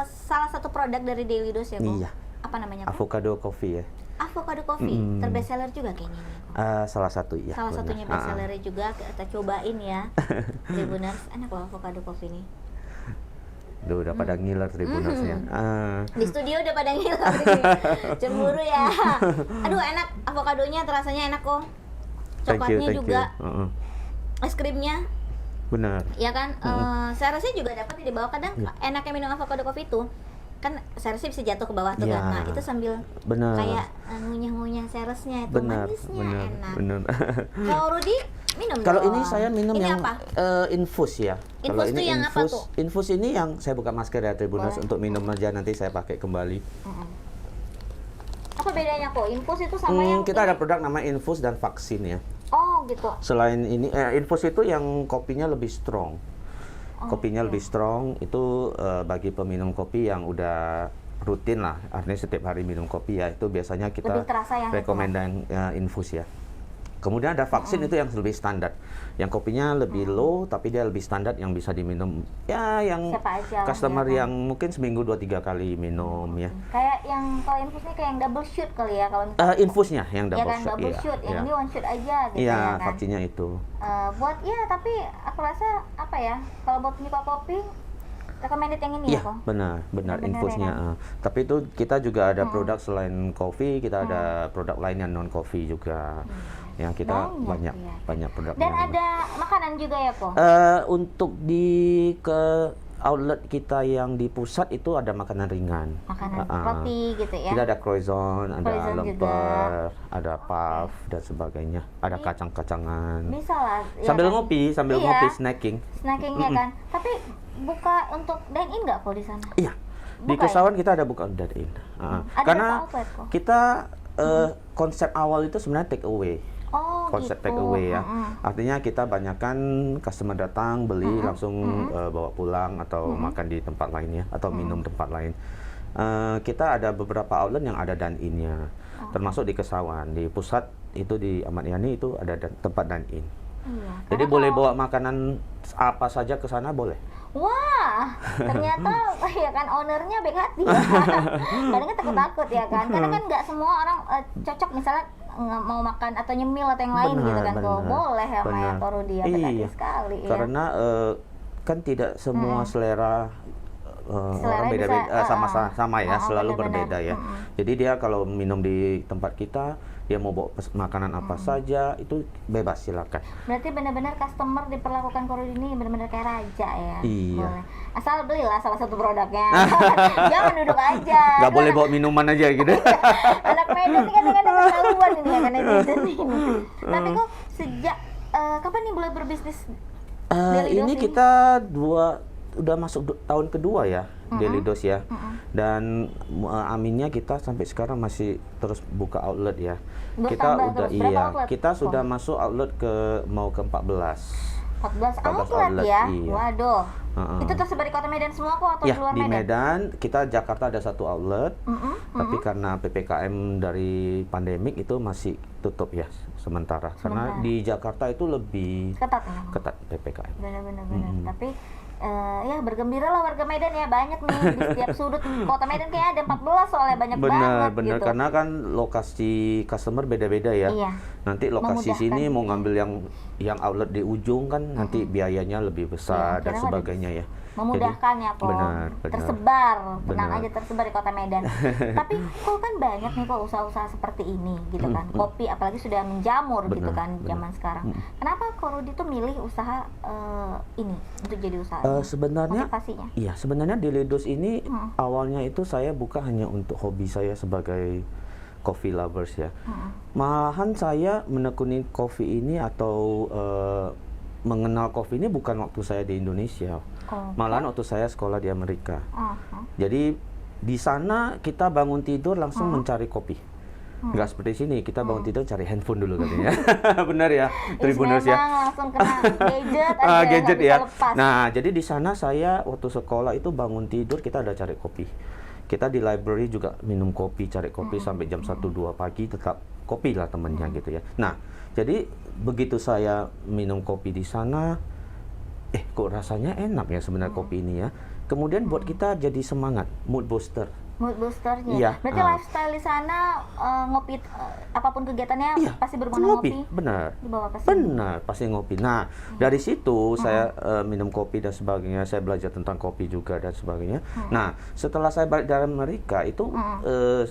salah satu produk dari Daily Dose ya, Bu? Iya. Apa namanya, Bu? Avocado coffee ya. Avocado Coffee, terbestseller juga kayaknya ini. Salah satu ya. Salah benar. satunya bestsellernya juga, kita cobain ya. Tribuners, enak loh avocado coffee ini. Duh, udah pada ngiler Tribunersnya. Di studio udah pada ngiler ini. Cemburu ya. Aduh, enak avokadonya, rasanya enak kok. Coklatnya juga. Es krimnya. Benar. Ya kan, saya rasa juga dapat di bawah. Kadang enaknya minum avocado coffee itu kan serasnya bisa jatuh ke bawah tuh kan. Nah, itu sambil benar. kayak ngunyah-ngunyah serasnya itu manisnya enak. Benar. Kalau Rudi minum Kalau dong. ini saya minum ini yang apa? infus ya. Kalau Infus tuh ini yang apa tuh? infus ini yang saya buka masker ya Tribuners Boleh. untuk minum aja, nanti saya pakai kembali. Apa bedanya kok? Infus itu sama yang Kita ada ini? produk namanya infus dan vaksin ya. Oh gitu. Selain ini infus itu yang kopinya lebih strong. Kopinya lebih strong itu bagi peminum kopi yang udah rutin lah, artinya setiap hari minum kopi ya, itu biasanya kita Lebih terasa yang rekomendasi infus ya. Kemudian ada vaksin itu yang lebih standar, yang kopinya lebih low tapi dia lebih standar, yang bisa diminum ya, yang Siapa aja lah, customer ya kan? yang mungkin seminggu 2-3 kali minum ya. Kayak yang kalau infus ini kayak yang double shoot kali ya kalau Infusnya yang ya double kan shot, double iya, shoot, yang iya. ini one shoot aja gitu Iya, ya kan. vaksinnya itu. Buat ya, tapi aku rasa apa ya, kalau buat penyuka kopi recommended yang ini Iya, ya kok. benar Benar, infusnya. Tapi itu kita juga ada produk selain kopi, kita ada produk lain yang non kopi juga. Ya, kita Banyak, banyak ya. produk. Dan ada makanan juga ya kok. Untuk ke outlet kita yang di pusat itu ada makanan ringan. Makanan roti gitu ya. Kita ada croissant, ada Croissant lemper, ada puff dan sebagainya. Ada kacang-kacangan. Bisa lah. ya Sambil kan? ngopi, Iya. ngopi snacking. Snackingnya kan. Tapi buka untuk dine in nggak kok di sana? Iya. Di Buka ya? Kesawan kita ada buka dine in. Ada Karena berapa outlet kok? kita konsep awal itu sebenarnya take away. Oh Konsep gitu. take away ya. Artinya kita banyakkan customer datang beli langsung bawa pulang atau makan di tempat lainnya atau minum tempat lain. Kita ada beberapa outlet yang ada dine in-nya. Termasuk di Kesawan, di pusat itu di Ahmad Yani itu ada tempat dine in. Iya. Jadi boleh bawa makanan apa saja ke sana boleh. Wah, ternyata ya kan ownernya baik hati ya. Kadang kan takut-takut ya kan. Karena kan nggak semua orang cocok misalnya nggak mau makan atau nyemil atau yang lain gitu kan. Kok boleh ya Maya Korudi ya, baik hati sekali ya. Karena kan tidak semua selera orang beda-beda, sama ya, selalu berbeda ya. Jadi dia kalau minum di tempat kita, dia mau bawa makanan apa saja itu bebas, silakan. Berarti benar-benar customer diperlakukan Korudi ini benar-benar kayak raja ya. Iya. Boleh. Asal belilah salah satu produknya. Jangan duduk aja. Nggak boleh bawa minuman aja gitu. Anak Medan ini kan dengan ketahuan ini ya kan netizen ini. Tapi kok sejak kapan nih mulai berbisnis? Ini kita udah masuk tahun kedua ya, Daily Dose ya. Dan aminnya kita sampai sekarang masih terus buka outlet ya. Kita udah kita sudah masuk outlet mau ke 14. 14 outlet, outlet ya. iya. Waduh. Itu tersebar di Kota Medan semua kok atau Ya, di luar di Medan? Medan, kita Jakarta ada satu outlet. Tapi karena PPKM dari pandemik itu masih tutup ya sementara. Karena di Jakarta itu lebih Ketat ya. ketat PPKM. Benar-benar. Tapi ya bergembira lah warga Medan ya, banyak nih di setiap sudut Kota Medan kayak ada 14 soalnya banyak banget Benar, gitu. karena kan lokasi customer beda-beda ya. Iya. Nanti lokasi Memudahkan. sini mau ngambil yang outlet di ujung kan nanti biayanya lebih besar dan kira-kira sebagainya ya. Memudahkan ya kok. benar. Tersebar, tenang Benar. aja tersebar di Kota Medan. Tapi kok kan banyak nih kok usaha-usaha seperti ini gitu kan. Kopi apalagi sudah menjamur gitu Benar, kan zaman sekarang. Kenapa kok Rudi tuh milih usaha ini untuk jadi usaha? Sebenarnya Motivasinya? iya, sebenarnya Daily Dose ini awalnya itu saya buka hanya untuk hobi saya sebagai coffee lovers ya. Malahan saya menekuni kopi ini atau mengenal kopi ini bukan waktu saya di Indonesia. Malahan waktu saya sekolah di Amerika. Jadi di sana kita bangun tidur langsung mencari kopi. Nggak seperti sini, kita bangun tidur cari handphone dulu katanya. Benar ya, Tribuners ya. Memang langsung kena gadget aja, Gadget nggak bisa ya. lepas. Nah, jadi di sana saya waktu sekolah itu bangun tidur kita ada cari kopi. Kita di library juga minum kopi, cari kopi sampai jam 1-2 pagi tetap kopi lah temennya gitu ya. Nah, jadi begitu saya minum kopi di sana, kok rasanya enak ya sebenarnya kopi ini ya. Kemudian buat kita jadi semangat, mood booster. Mood boosternya. Iya, Berarti lifestyle di sana ngopi apapun kegiatannya Iya, pasti berhubungan ngopi, ngopi. benar. Dibawa ke sini. Benar, pasti ngopi. Nah, dari situ saya minum kopi dan sebagainya, saya belajar tentang kopi juga dan sebagainya. Nah, setelah saya balik dari Amerika itu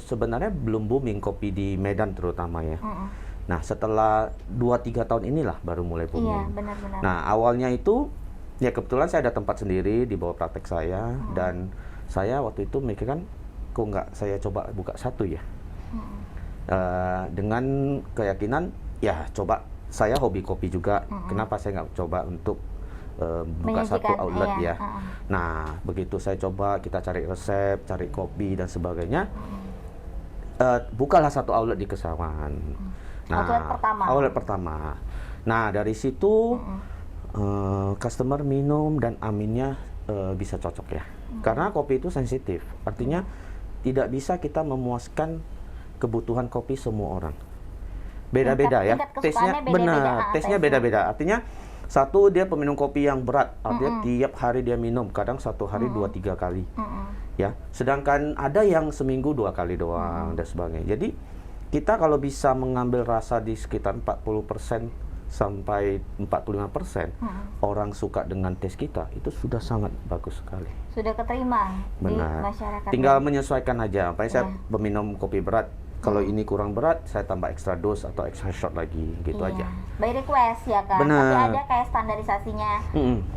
sebenarnya belum booming kopi di Medan terutama ya. Nah, setelah 2-3 tahun inilah baru mulai booming. Iya, benar-benar. Nah, awalnya itu ya kebetulan saya ada tempat sendiri di bawah praktek saya dan saya waktu itu mikir kan, kok nggak saya coba buka satu ya. Dengan keyakinan ya coba saya hobi kopi juga, kenapa saya nggak coba untuk buka satu outlet ya. Nah, begitu saya coba, kita cari resep, cari kopi dan sebagainya, bukalah satu outlet di Kesawan. Nah, outlet pertama. Nah, dari situ customer minum dan aminnya bisa cocok ya. Karena kopi itu sensitif, artinya tidak bisa kita memuaskan kebutuhan kopi semua orang. Beda-beda ya, tesnya benar, tesnya beda-beda. Artinya satu dia peminum kopi yang berat, artinya tiap hari dia minum, kadang satu hari 2-3 kali, ya. Sedangkan ada yang seminggu 2 kali doang dan sebagainya. Jadi kita kalau bisa mengambil rasa di sekitar 40% sampai 45% orang suka dengan tes kita, itu sudah sangat bagus sekali. Sudah keterima di masyarakat. Tinggal menyesuaikan aja. Apalagi saya peminum kopi berat, kalau ini kurang berat, saya tambah extra dose atau extra shot lagi, gitu aja. By request ya kan. Bener. Tapi ada kayak standarisasinya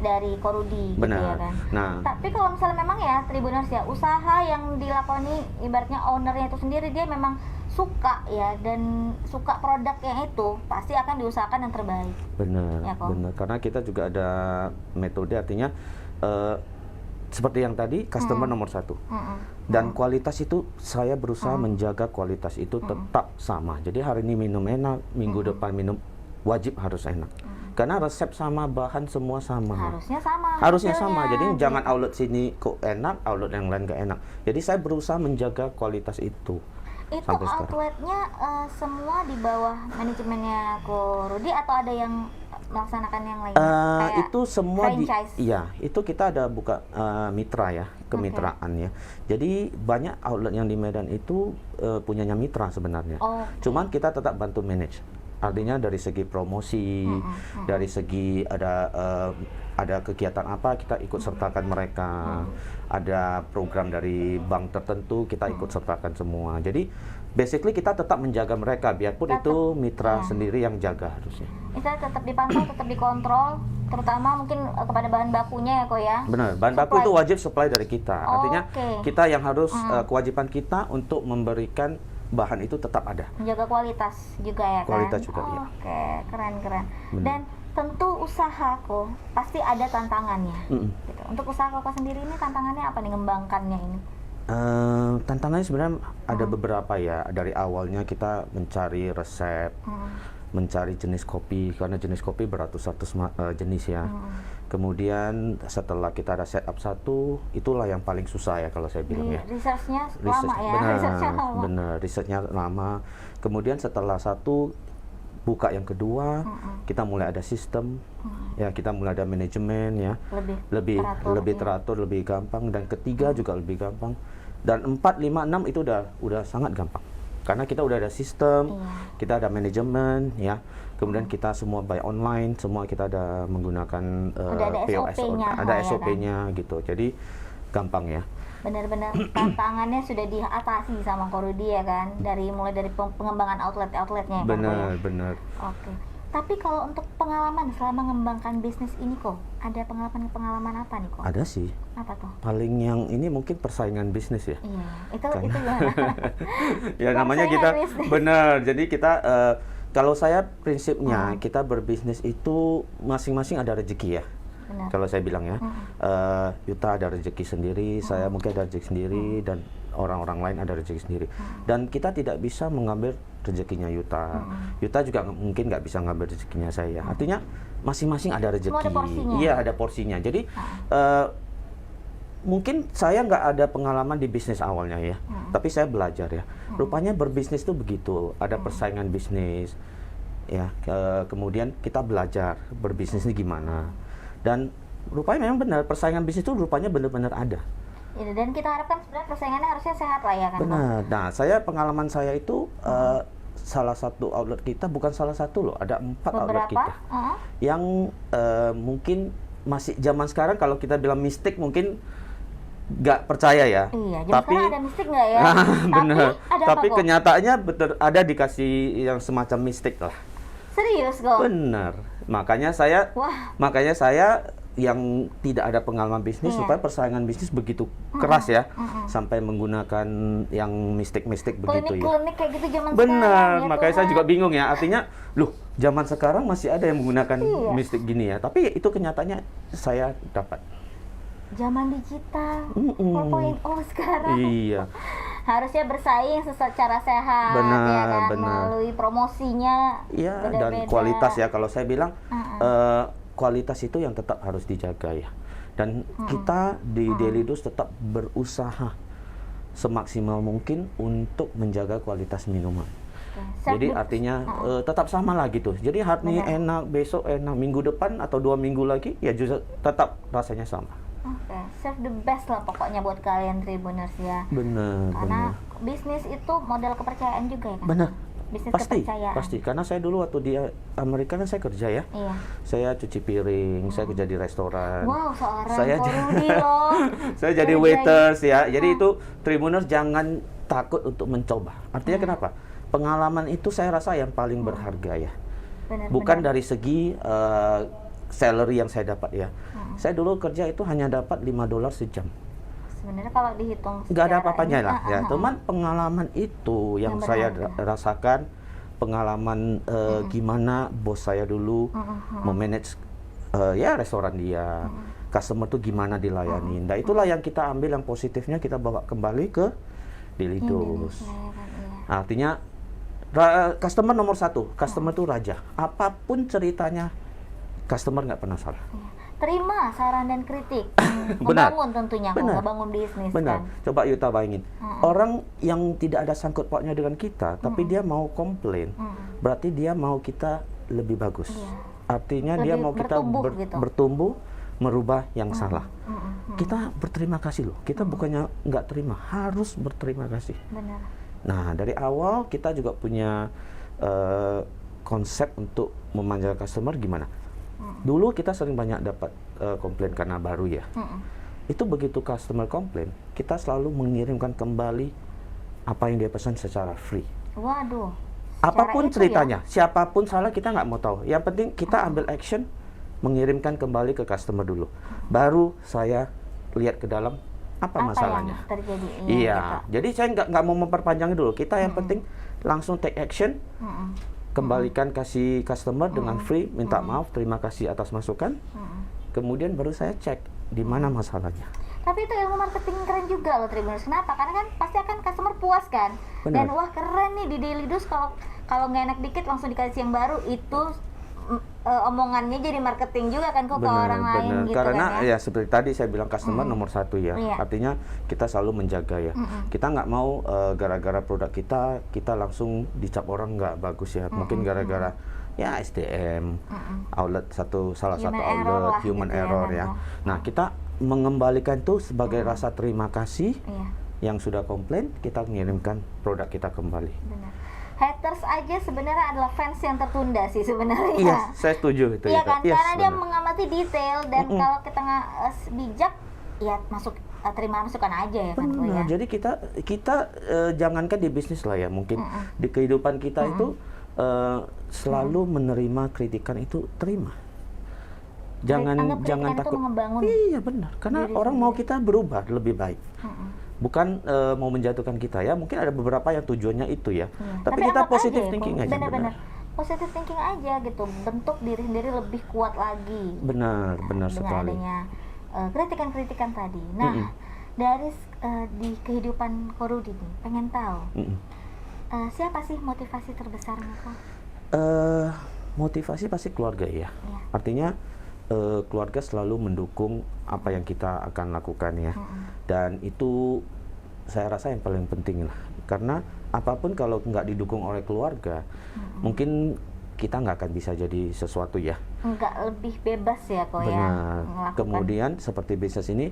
dari Korudi, gitu ya kan. Nah, tapi kalau misalnya memang ya Tribuners ya, usaha yang dilakoni ibaratnya ownernya itu sendiri, dia memang suka ya dan suka produk yang itu, pasti akan diusahakan yang terbaik. Benar, ya, benar. Karena kita juga ada metode, artinya seperti yang tadi, customer nomor satu. Dan kualitas itu saya berusaha menjaga kualitas itu tetap sama. Jadi hari ini minum enak, minggu depan minum wajib harus enak. Karena resep sama, bahan semua sama. Harusnya sama. Harusnya sama. Jadi jangan outlet sini kok enak, outlet yang lain gak enak. Jadi saya berusaha menjaga kualitas itu. Itu outletnya semua di bawah manajemennya Ko Rudi atau ada yang melaksanakan yang lain? Itu semua franchise? Iya, itu kita ada buka mitra ya, kemitraan ya. Jadi banyak outlet yang di Medan itu punyanya mitra sebenarnya. Cuman kita tetap bantu manage. Artinya dari segi promosi, dari segi ada kegiatan apa kita ikut sertakan mereka, ada program dari bank tertentu kita ikut sertakan semua. Jadi basically kita tetap menjaga mereka, biarpun itu mitra sendiri yang jaga harusnya. Kita tetap dipantau, tetap dikontrol, terutama mungkin kepada bahan bakunya ya Ko ya. Benar, bahan baku itu wajib supply dari kita. Artinya kita yang harus kewajiban kita untuk memberikan bahan itu tetap ada. Menjaga kualitas juga ya kan? Kualitas juga, iya. Oke, keren-keren. Dan tentu usaha Ko pasti ada tantangannya. Gitu. Untuk usaha Koko sendiri ini tantangannya apa nih, ngembangkannya ini? Tantangannya sebenarnya ada beberapa ya. Dari awalnya kita mencari resep, mencari jenis kopi, karena jenis kopi beratus-ratus jenis ya. Kemudian setelah kita ada setup satu, itulah yang paling susah ya kalau saya bilang ya. Researchnya lama ya. Benar, risetnya lama. Kemudian setelah satu, buka yang kedua, kita mulai ada sistem, ya kita mulai ada manajemen ya, lebih teratur, lebih gampang. Dan ketiga juga lebih gampang. Dan 4, 5, 6 itu udah sangat gampang. Karena kita udah ada sistem, kita ada manajemen ya. Kemudian kita semua buy online, semua kita ada menggunakan POS, ada SOP-nya gitu. Jadi gampang ya. Benar-benar tantangannya sudah diatasi sama Ko Rudi ya kan, mulai dari pengembangan outletnya ya kan? Benar. Oke. Tapi kalau untuk pengalaman selama mengembangkan bisnis ini Ko, ada pengalaman apa nih Ko? Ada sih. Apa tuh? Paling yang ini mungkin persaingan bisnis ya. Iya, itu gimana? Ya namanya kita benar. Jadi kita kalau saya prinsipnya kita berbisnis itu masing-masing ada rezeki ya. Benar. Kalau saya bilang ya, Yuta ada rezeki sendiri, saya mungkin ada rezeki sendiri, dan orang-orang lain ada rezeki sendiri. Dan kita tidak bisa mengambil rezekinya Yuta. Yuta juga mungkin nggak bisa ngambil rezekinya saya. Artinya masing-masing ada rezeki. Semua ada porsinya. Iya, ada porsinya. Jadi mungkin saya nggak ada pengalaman di bisnis awalnya ya, tapi saya belajar ya. Rupanya berbisnis itu begitu, ada persaingan bisnis. Ya, kemudian kita belajar berbisnis ini gimana. Dan rupanya memang benar, persaingan bisnis itu rupanya benar-benar ada. Dan kita harapkan sebenarnya persaingannya harusnya sehat lah ya kan, Kok? Benar. Nah, pengalaman saya itu salah satu outlet kita, bukan salah satu loh, ada 4 outlet Beberapa? kita yang mungkin masih zaman sekarang kalau kita bilang mistik mungkin nggak percaya ya. Iya, tapi sekarang ada mistik nggak ya? benar. Ada Tapi apa, Kok? kenyataannya betul ada dikasih yang semacam mistik lah. Serius, Kok? Benar. Makanya saya Wah. yang tidak ada pengalaman bisnis, supaya persaingan bisnis begitu keras ya, sampai menggunakan yang mistik-mistik begitu ya. Klinik-klinik kayak gitu zaman sekarang. Benar, ya makanya saya Tuhan. juga bingung ya. Artinya, loh, zaman sekarang masih ada yang menggunakan mistik gini ya. Tapi itu kenyataannya saya dapat. Zaman digital 4.0 sekarang. Iya. Harusnya bersaing secara sehat Benar, ya kan, benar. melalui promosinya Iya, dan beda-beda. kualitas ya. Kalau saya bilang, kualitas itu yang tetap harus dijaga ya. Dan kita di Daily Dose tetap berusaha semaksimal mungkin untuk menjaga kualitas minuman. Jadi artinya tetap sama lah gitu. Jadi hari ini enak, besok enak, minggu depan atau 2 minggu lagi ya juga tetap rasanya sama. Oke, serve the best lah pokoknya buat kalian Tribuners ya. Benar, Karena bisnis itu modal kepercayaan juga ya kan. benar. Bisnis Pasti, kepercayaan. pasti. Karena saya dulu waktu di Amerika kan saya kerja ya. Iya. Saya cuci piring, saya kerja di restoran. Wow, seorang Saya Korudi loh. saya jadi waiters ya. Jadi itu Tribuners jangan takut untuk mencoba. Artinya kenapa? Pengalaman itu saya rasa yang paling berharga ya. Benar, Bukan dari segi salary yang saya dapat ya. Saya dulu kerja itu hanya dapat $5 sejam. Sebenarnya kalau dihitung Nggak ada secara apa-apanya ini, lah ya. Cuman pengalaman itu yang saya rasakan, pengalaman gimana bos saya dulu memanage ya restoran dia, customer tuh gimana dilayani. Nah itulah yang kita ambil yang positifnya, kita bawa kembali ke Daily Dose. Artinya customer nomor 1, customer itu raja. Apapun ceritanya, customer nggak pernah salah. Terima saran dan kritik. Benar. Ngebangun tentunya, ngebangun bisnis Benar. kan. Coba Yuta bayangin, orang yang tidak ada sangkut pautnya dengan kita, tapi dia mau komplain, berarti dia mau kita lebih bagus. Artinya dia Lebih mau kita bertumbuh gitu. bertumbuh, merubah yang salah. Kita berterima kasih loh. Kita bukannya nggak terima, harus berterima kasih. Benar. Nah dari awal kita juga punya konsep untuk memanjakan customer gimana. Dulu kita sering banyak dapat komplain karena baru ya. Itu begitu customer komplain, kita selalu mengirimkan kembali apa yang dia pesan secara free. Waduh. Apapun itu ceritanya, siapapun salah kita nggak mau tahu. Yang penting kita ambil action, mengirimkan kembali ke customer dulu. Baru saya lihat ke dalam apa masalahnya. Yang terjadi? Iya. Gitu. Jadi saya nggak mau memperpanjang dulu. Kita yang penting langsung take action. Kembalikan kasih customer dengan free, minta maaf, terima kasih atas masukan. Kemudian baru saya cek di mana masalahnya. Tapi itu ilmu marketing keren juga loh Tribuners. Kenapa? Karena kan pasti akan customer puas kan. Benar. Dan wah keren nih di Daily Dose kalau nggak enak dikit langsung dikasih yang baru, itu omongannya jadi marketing juga kan kok ke orang lain gitu. Karena kan ya. ya seperti tadi saya bilang customer nomor 1 ya. Iya. Artinya kita selalu menjaga ya. Kita nggak mau gara-gara produk kita langsung dicap orang nggak bagus ya. Mungkin gara-gara ya SDM, salah satu outlet human error ya. Nah kita mengembalikan itu sebagai rasa terima kasih yang sudah komplain, kita mengirimkan produk kita kembali. Benar. Haters aja sebenarnya adalah fans yang tertunda sih sebenarnya. Iya, saya setuju itu. Iya kan, Yes, karena dia benar. mengamati detail dan kalau kita nggak bijak, ya terima masukan aja ya kan. Benar. Ya. Jadi kita jangankan di bisnis lah ya, mungkin di kehidupan kita itu selalu menerima kritikan itu terima. Jangan kritikan itu takut. ngebangun Iya benar, karena orang mau kita berubah lebih baik. Bukan mau menjatuhkan kita ya, mungkin ada beberapa yang tujuannya itu ya. Tapi kita anggap positive aja, thinking aja. benar-benar positive thinking aja gitu, bentuk diri sendiri lebih kuat lagi. Benar dengan sekali. adanya kritikan-kritikan tadi. Nah, dari di kehidupan Korudi nih, pengen tahu siapa sih motivasi terbesarnya kok? Motivasi pasti keluarga ya. Artinya keluarga selalu mendukung apa yang kita akan lakukan ya. Dan itu saya rasa yang paling penting lah. Karena apapun kalau nggak didukung oleh keluarga, mungkin kita nggak akan bisa jadi sesuatu ya. Nggak lebih bebas ya kok ya Benar. melakukan. Kemudian seperti bisnis ini,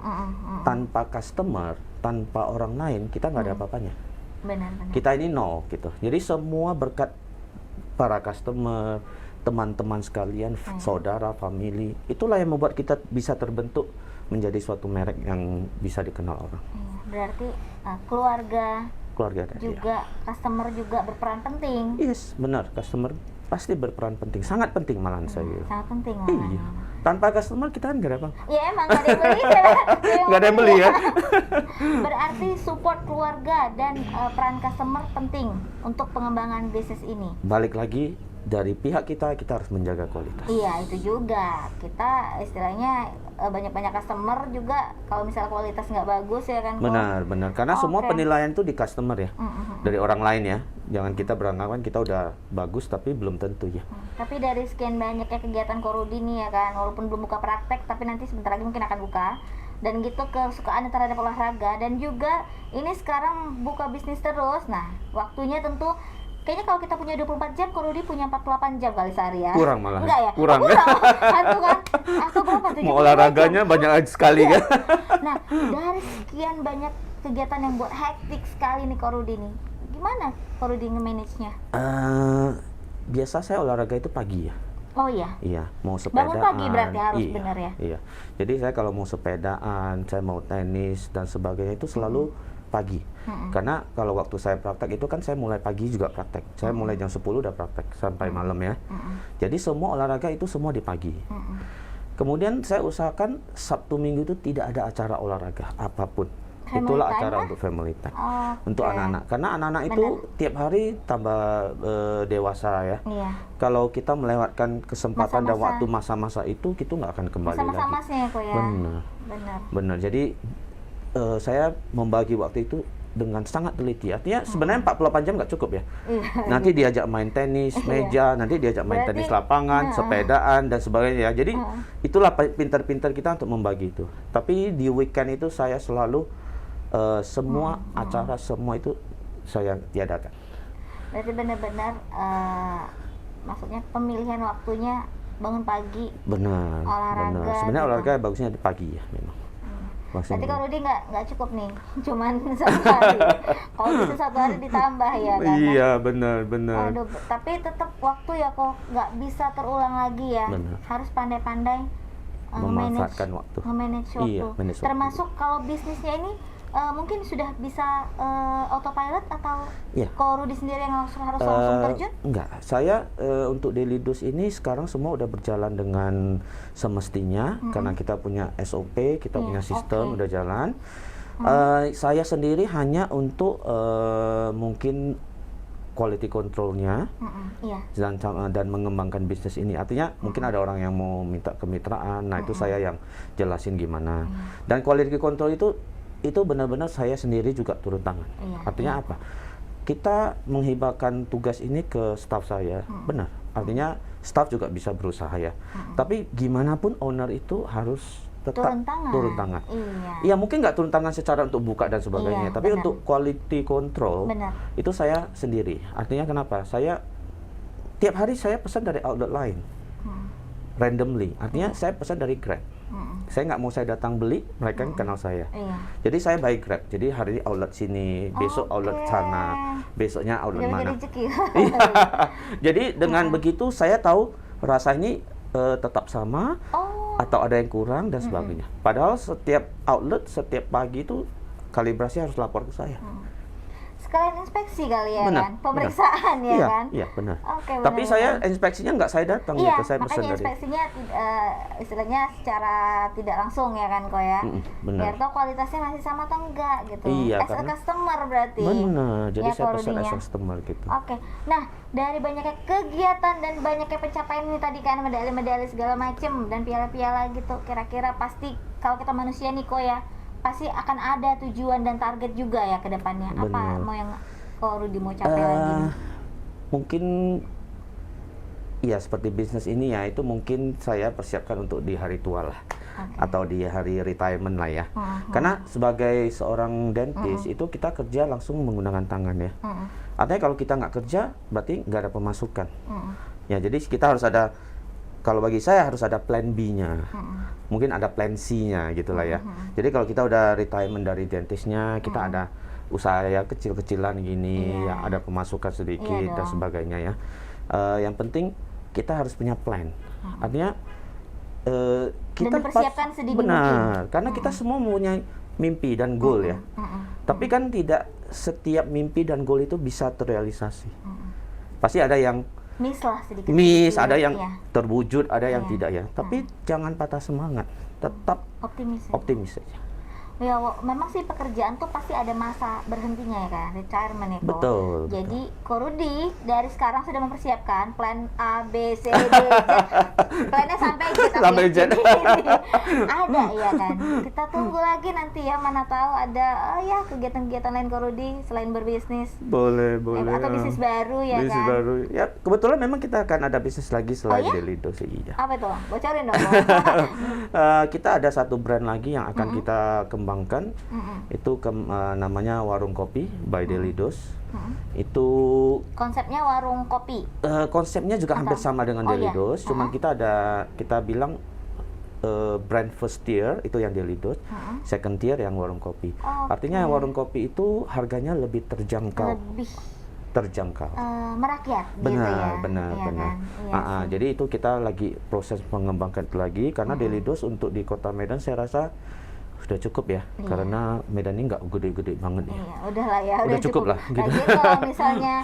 tanpa customer, tanpa orang lain, kita nggak ada apa-apanya. Benar-benar. Kita ini nol gitu. Jadi semua berkat para customer, teman-teman sekalian, saudara, family, itulah yang membuat kita bisa terbentuk menjadi suatu merek yang bisa dikenal orang. Iya, berarti keluarga Keluarga tadi. juga, customer juga berperan penting. Yes, benar. Customer pasti berperan penting, sangat penting malahan saya. Sangat penting lah. Iya. Tanpa customer kita kan nggak ada apa. Ya emang nggak ada yang beli ya. Nggak ada yang beli ya. Berarti support keluarga dan peran customer penting untuk pengembangan bisnis ini. Balik lagi dari pihak kita harus menjaga kualitas. Iya itu juga, kita istilahnya banyak-banyak customer juga kalau misalnya kualitas nggak bagus ya kan. Benar. Karena semua Oke. penilaian itu di customer ya, dari orang lain ya. Jangan kita beranggapan kita udah bagus tapi belum tentu ya. Tapi dari sekian banyaknya kegiatan Korudi nih ya kan, walaupun belum buka praktek tapi nanti sebentar lagi mungkin akan buka. Dan gitu kesukaannya terhadap olahraga, dan juga ini sekarang buka bisnis terus. Nah waktunya tentu kayaknya kalau kita punya 24 jam, Korudi punya 48 jam kali sehari ya. Kurang malah. Enggak ya? Kurang. Satu kan? Atau berapa? Mau olahraganya banyak sekali kan. Nah, dari sekian banyak kegiatan yang buat hektik sekali nih Korudi nih, gimana Korudi nge-manage-nya? Biasa saya olahraga itu pagi ya. Oh iya? Iya, mau sepedaan. Bangun pagi berarti harus iya, benar ya? Iya. Jadi saya kalau mau sepedaan, saya mau tenis dan sebagainya itu selalu pagi. Karena kalau waktu saya praktek itu kan saya mulai pagi juga praktek. Saya mulai jam 10 udah praktek sampai malam ya. Jadi semua olahraga itu semua di pagi. Kemudian saya usahakan Sabtu Minggu itu tidak ada acara olahraga apapun. Family Itulah time acara lah? untuk family time. Oke. Untuk anak-anak. Karena anak-anak itu tiap hari tambah dewasa ya. Iya. Kalau kita melewatkan kesempatan dan Masa-masa. waktu masa-masa itu, kita nggak akan kembali Masa-masa lagi. masnya ya kok ya? Benar. Benar. Jadi saya membagi waktu itu dengan sangat teliti. Artinya sebenarnya 48 jam nggak cukup ya. Iya. Nanti diajak main tenis, meja, nanti diajak main Berarti, tenis lapangan, sepedaan dan sebagainya. Jadi itulah pintar-pintar kita untuk membagi itu. Tapi di weekend itu saya selalu semua acara semua itu saya tiadakan. Berarti benar-benar maksudnya pemilihan waktunya bangun pagi. Benar. Olahraga Sebenarnya gitu. olahraga bagusnya di pagi ya memang. Berarti kalau Rudi nggak cukup nih, cuman satu hari. Kalau bisa satu hari ditambah ya kan? Iya benar. Aduh, tapi tetap waktu ya kok nggak bisa terulang lagi ya. Benar. Harus pandai-pandai Memanfaatkan waktu. nge-manage waktu. Iya, manage waktu. Termasuk kalau bisnisnya ini mungkin sudah bisa autopilot atau Iya. kalau Rudi sendiri yang harus langsung terjun? Enggak, saya untuk Daily Dose ini sekarang semua udah berjalan dengan semestinya karena kita punya SOP, kita punya sistem udah jalan. Saya sendiri hanya untuk mungkin quality controlnya Iya. dan mengembangkan bisnis ini. Artinya mungkin ada orang yang mau minta kemitraan, nah itu saya yang jelasin gimana. Dan quality control itu benar-benar saya sendiri juga turun tangan. Iya, Artinya apa? Kita menghibahkan tugas ini ke staf saya, benar. Artinya staf juga bisa berusaha ya. Tapi gimana pun owner itu harus tetap turun tangan. Iya. Ya mungkin nggak turun tangan secara untuk buka dan sebagainya, Iya, tapi benar. untuk quality control Benar. itu saya sendiri. Artinya kenapa? Saya tiap hari saya pesan dari outlet lain, randomly. Artinya saya pesan dari Grab. Saya nggak mau saya datang beli, mereka kan kenal saya. Iya. Jadi saya by Grab. Jadi hari ini outlet sini, besok outlet Oke. sana, besoknya outlet Jadi mana. rezeki. Iya. Jadi dengan begitu saya tahu rasa ini tetap sama Oh. atau ada yang kurang dan sebagainya. Padahal setiap outlet setiap pagi itu kalibrasi harus lapor ke saya. Sekalian inspeksi kali ya Benar, kan? Pemeriksaan ya Iya, kan? iya benar. Oke, Tapi benar, saya benar. inspeksinya nggak saya datang Iya, gitu, saya pesan makanya dari. inspeksinya istilahnya secara tidak langsung ya kan kok ya? benar. Biar tahu kualitasnya masih sama atau enggak gitu. Iya, As a karena- customer berarti. Benar, jadi Ya, saya pesan Korudi-nya. as customer gitu. Oke, nah dari banyaknya kegiatan dan banyaknya pencapaian ini tadi kan medali-medali segala macem dan piala-piala gitu, kira-kira pasti kalau kita manusia nih kok ya pasti akan ada tujuan dan target juga ya ke depannya. Apa Benar. mau yang Rudi mau capai lagi nih? Mungkin ya seperti bisnis ini ya, itu mungkin saya persiapkan untuk di hari tua lah. Atau di hari retirement lah ya. Karena sebagai seorang dentist itu kita kerja langsung menggunakan tangan ya. Artinya kalau kita nggak kerja berarti nggak ada pemasukan. Ya, jadi kita harus ada, kalau bagi saya harus ada plan B-nya. Mungkin ada plan C-nya gitulah ya. Jadi kalau kita udah retirement dari dentisnya, kita ada usaha ya kecil-kecilan gini, ya ada pemasukan sedikit dan sebagainya ya. Yang penting kita harus punya plan. Artinya kita dipersiapkan sedini benar, karena kita semua mempunyai mimpi dan goal ya. Tapi kan tidak setiap mimpi dan goal itu bisa terrealisasi. Pasti ada yang miss, ada yang terwujud, ada yang tidak ya. Tapi jangan patah semangat, tetap optimis saja. Ya, memang sih pekerjaan tuh pasti ada masa berhentinya ya kan, retirement ya kok. Betul. Jadi Ko Rudi dari sekarang sudah mempersiapkan plan A, B, C, D, Z. Plannya sampai Z. Sampai Z. Ada ya kan. Kita tunggu lagi nanti ya, mana tahu ada ya kegiatan-kegiatan lain Ko Rudi selain berbisnis. Boleh. Atau bisnis baru ya bisnis kan. baru. Ya, kebetulan memang kita akan ada bisnis lagi selain Daily Dose. Iya. Apa itu? Bocorin dong. Kita ada satu brand lagi yang akan kita kembangkan. Itu namanya Warung Kopi by Daily Dose. Itu konsepnya warung kopi. Konsepnya juga hampir sama dengan Daily Dose, cuman kita bilang brand first tier itu yang Daily Dose, second tier yang warung kopi. Artinya warung kopi itu harganya lebih terjangkau. Merakyat benar, gitu ya. benar. Kan? Iya Jadi itu kita lagi proses mengembangkan itu lagi, karena Daily Dose untuk di Kota Medan saya rasa sudah cukup ya, karena Medan ini nggak gede-gede banget ya. Iya, udahlah ya, udah cukup lah. Gitu. Lagi kalau misalnya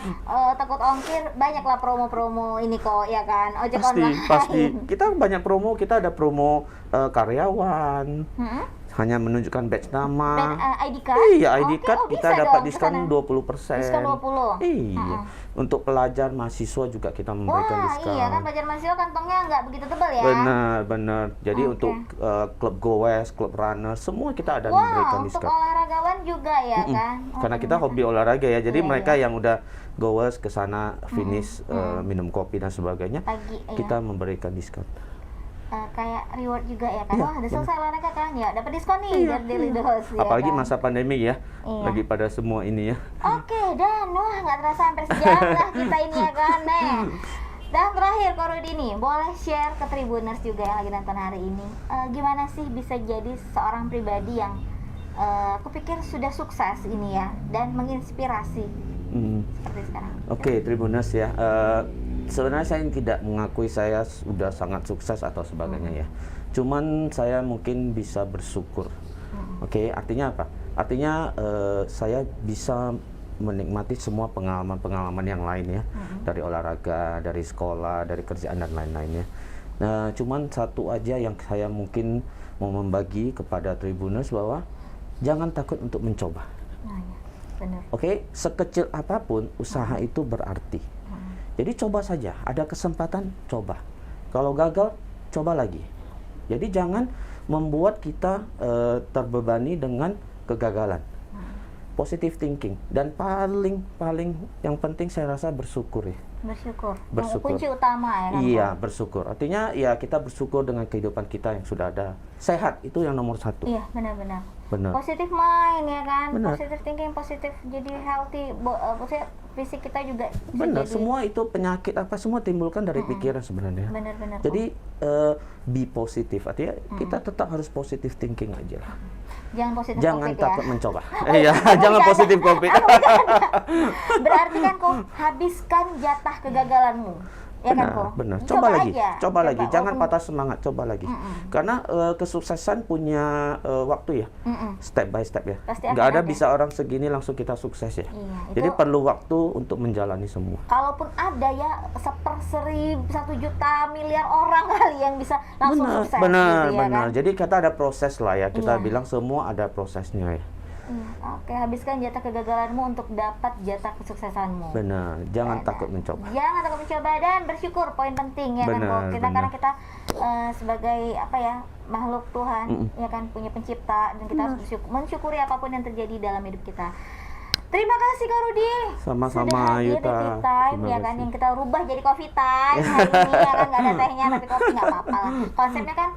takut ongkir, banyaklah promo-promo ini kok ya kan, ojek online. Pasti. Kita banyak promo, kita ada promo karyawan. Hanya menunjukkan badge nama. ID card? Iya, ID card kita dapat diskon 20%. Diskon 20? Iya. Untuk pelajar mahasiswa juga kita memberikan diskon. Iya kan, pelajar mahasiswa kantongnya nggak begitu tebal ya? Benar. Jadi untuk klub goes, klub runner, semua kita ada memberikan diskon. Untuk olahragawan juga ya kan? Karena kita hobi olahraga ya, jadi mereka yang udah goes ke sana finish minum kopi dan sebagainya, kita memberikan diskon. Kayak reward juga ya kan, udah selesai olahraga kan, ya dapat diskon nih dari Daily Dose. Apalagi ya kan? masa pandemi ya, lagi pada semua ini ya. Oke, dan nggak terasa hampir sejam lah kita ini ya kan, Dan terakhir Ko Rudi nih, boleh share ke Tribuners juga yang lagi nonton hari ini, gimana sih bisa jadi seorang pribadi yang aku pikir sudah sukses ini ya, dan menginspirasi seperti sekarang. Oke, Tribuners ya. Sebenarnya saya tidak mengakui saya sudah sangat sukses atau sebagainya ya. Cuman saya mungkin bisa bersyukur. Oke, artinya apa? Artinya saya bisa menikmati semua pengalaman-pengalaman yang lain ya. Dari olahraga, dari sekolah, dari kerjaan dan lain-lainnya. Nah, cuman satu aja yang saya mungkin mau membagi kepada Tribuners bahwa jangan takut untuk mencoba. Benar. Oke, sekecil apapun usaha itu berarti. Jadi coba saja, ada kesempatan coba. Kalau gagal, coba lagi. Jadi jangan membuat kita terbebani dengan kegagalan. Positive thinking, dan paling yang penting saya rasa bersyukur ya. Bersyukur. Kunci utama ya kan? Iya, bersyukur. Artinya ya kita bersyukur dengan kehidupan kita yang sudah ada. Sehat itu yang nomor satu. Iya, benar. Positive mind ya kan? Benar. Positive thinking, positif jadi healthy. Maksudnya fisik kita juga benar, jadi... semua itu penyakit apa semua timbulkan dari pikiran sebenarnya. Benar. Jadi be positif, artinya kita tetap harus positive thinking aja lah. Jangan takut ya? mencoba. Iya, jangan positif COVID. Berarti kan kok habiskan jatah kegagalanmu. Ya kan kok? Benar. Coba lagi. Jangan patah semangat, coba lagi. Karena kesuksesan punya waktu ya. Step by step ya. Nggak ada bisa orang segini langsung kita sukses ya. Jadi perlu waktu untuk menjalani semua. Kalaupun ada ya 1/1000, 1 juta, miliar orang kali yang bisa langsung sukses. Benar. Kan? Jadi kita ada proses lah ya. Kita bilang semua ada prosesnya ya. Oke, habiskan jatah kegagalanmu untuk dapat jatah kesuksesanmu. Benar, jangan takut mencoba. Jangan takut mencoba dan bersyukur, poin penting ya kan kok. Karena kita sebagai makhluk Tuhan ya kan, punya pencipta, dan kita harus mensyukuri apapun yang terjadi dalam hidup kita. Terima kasih Ko Rudi. Sama-sama Yuta. Sudah hadir di Tea Time ya kan, yang kita rubah jadi coffee time hari ini ya kan, nggak ada tehnya tapi kopi nggak apa-apa lah. Konsepnya kan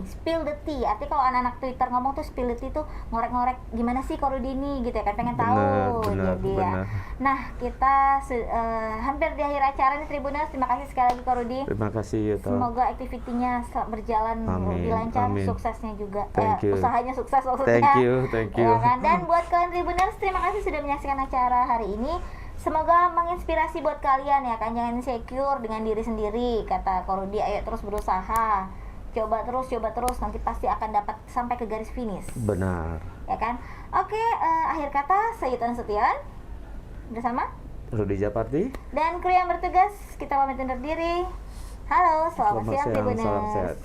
spill the tea. Artinya kalau anak-anak Twitter ngomong tuh spill the tea tuh ngorek-ngorek gimana sih Ko Rudi ini gitu ya kan, pengen tahu. Jadi ya. Nah, kita hampir di akhir acara nih Tribuners. Terima kasih sekali lagi Ko Rudi. Terima kasih Yuto. Semoga aktivitinya berjalan lebih lancar, suksesnya juga. Usahanya sukses maksudnya. Thank you. Ya kan? Dan buat kalian Tribuners, terima kasih sudah menyaksikan acara hari ini. Semoga menginspirasi buat kalian ya kan, jangan insecure dengan diri sendiri. Kata Ko Rudi, ayo terus berusaha. Coba terus, nanti pasti akan dapat sampai ke garis finish. Benar. Ya kan? Oke, akhir kata saya Yutan Setian bersama Rudi Japarti dan kru yang bertugas, kita pamit undur diri. Halo, selamat siang Tribuners. Salam sehat.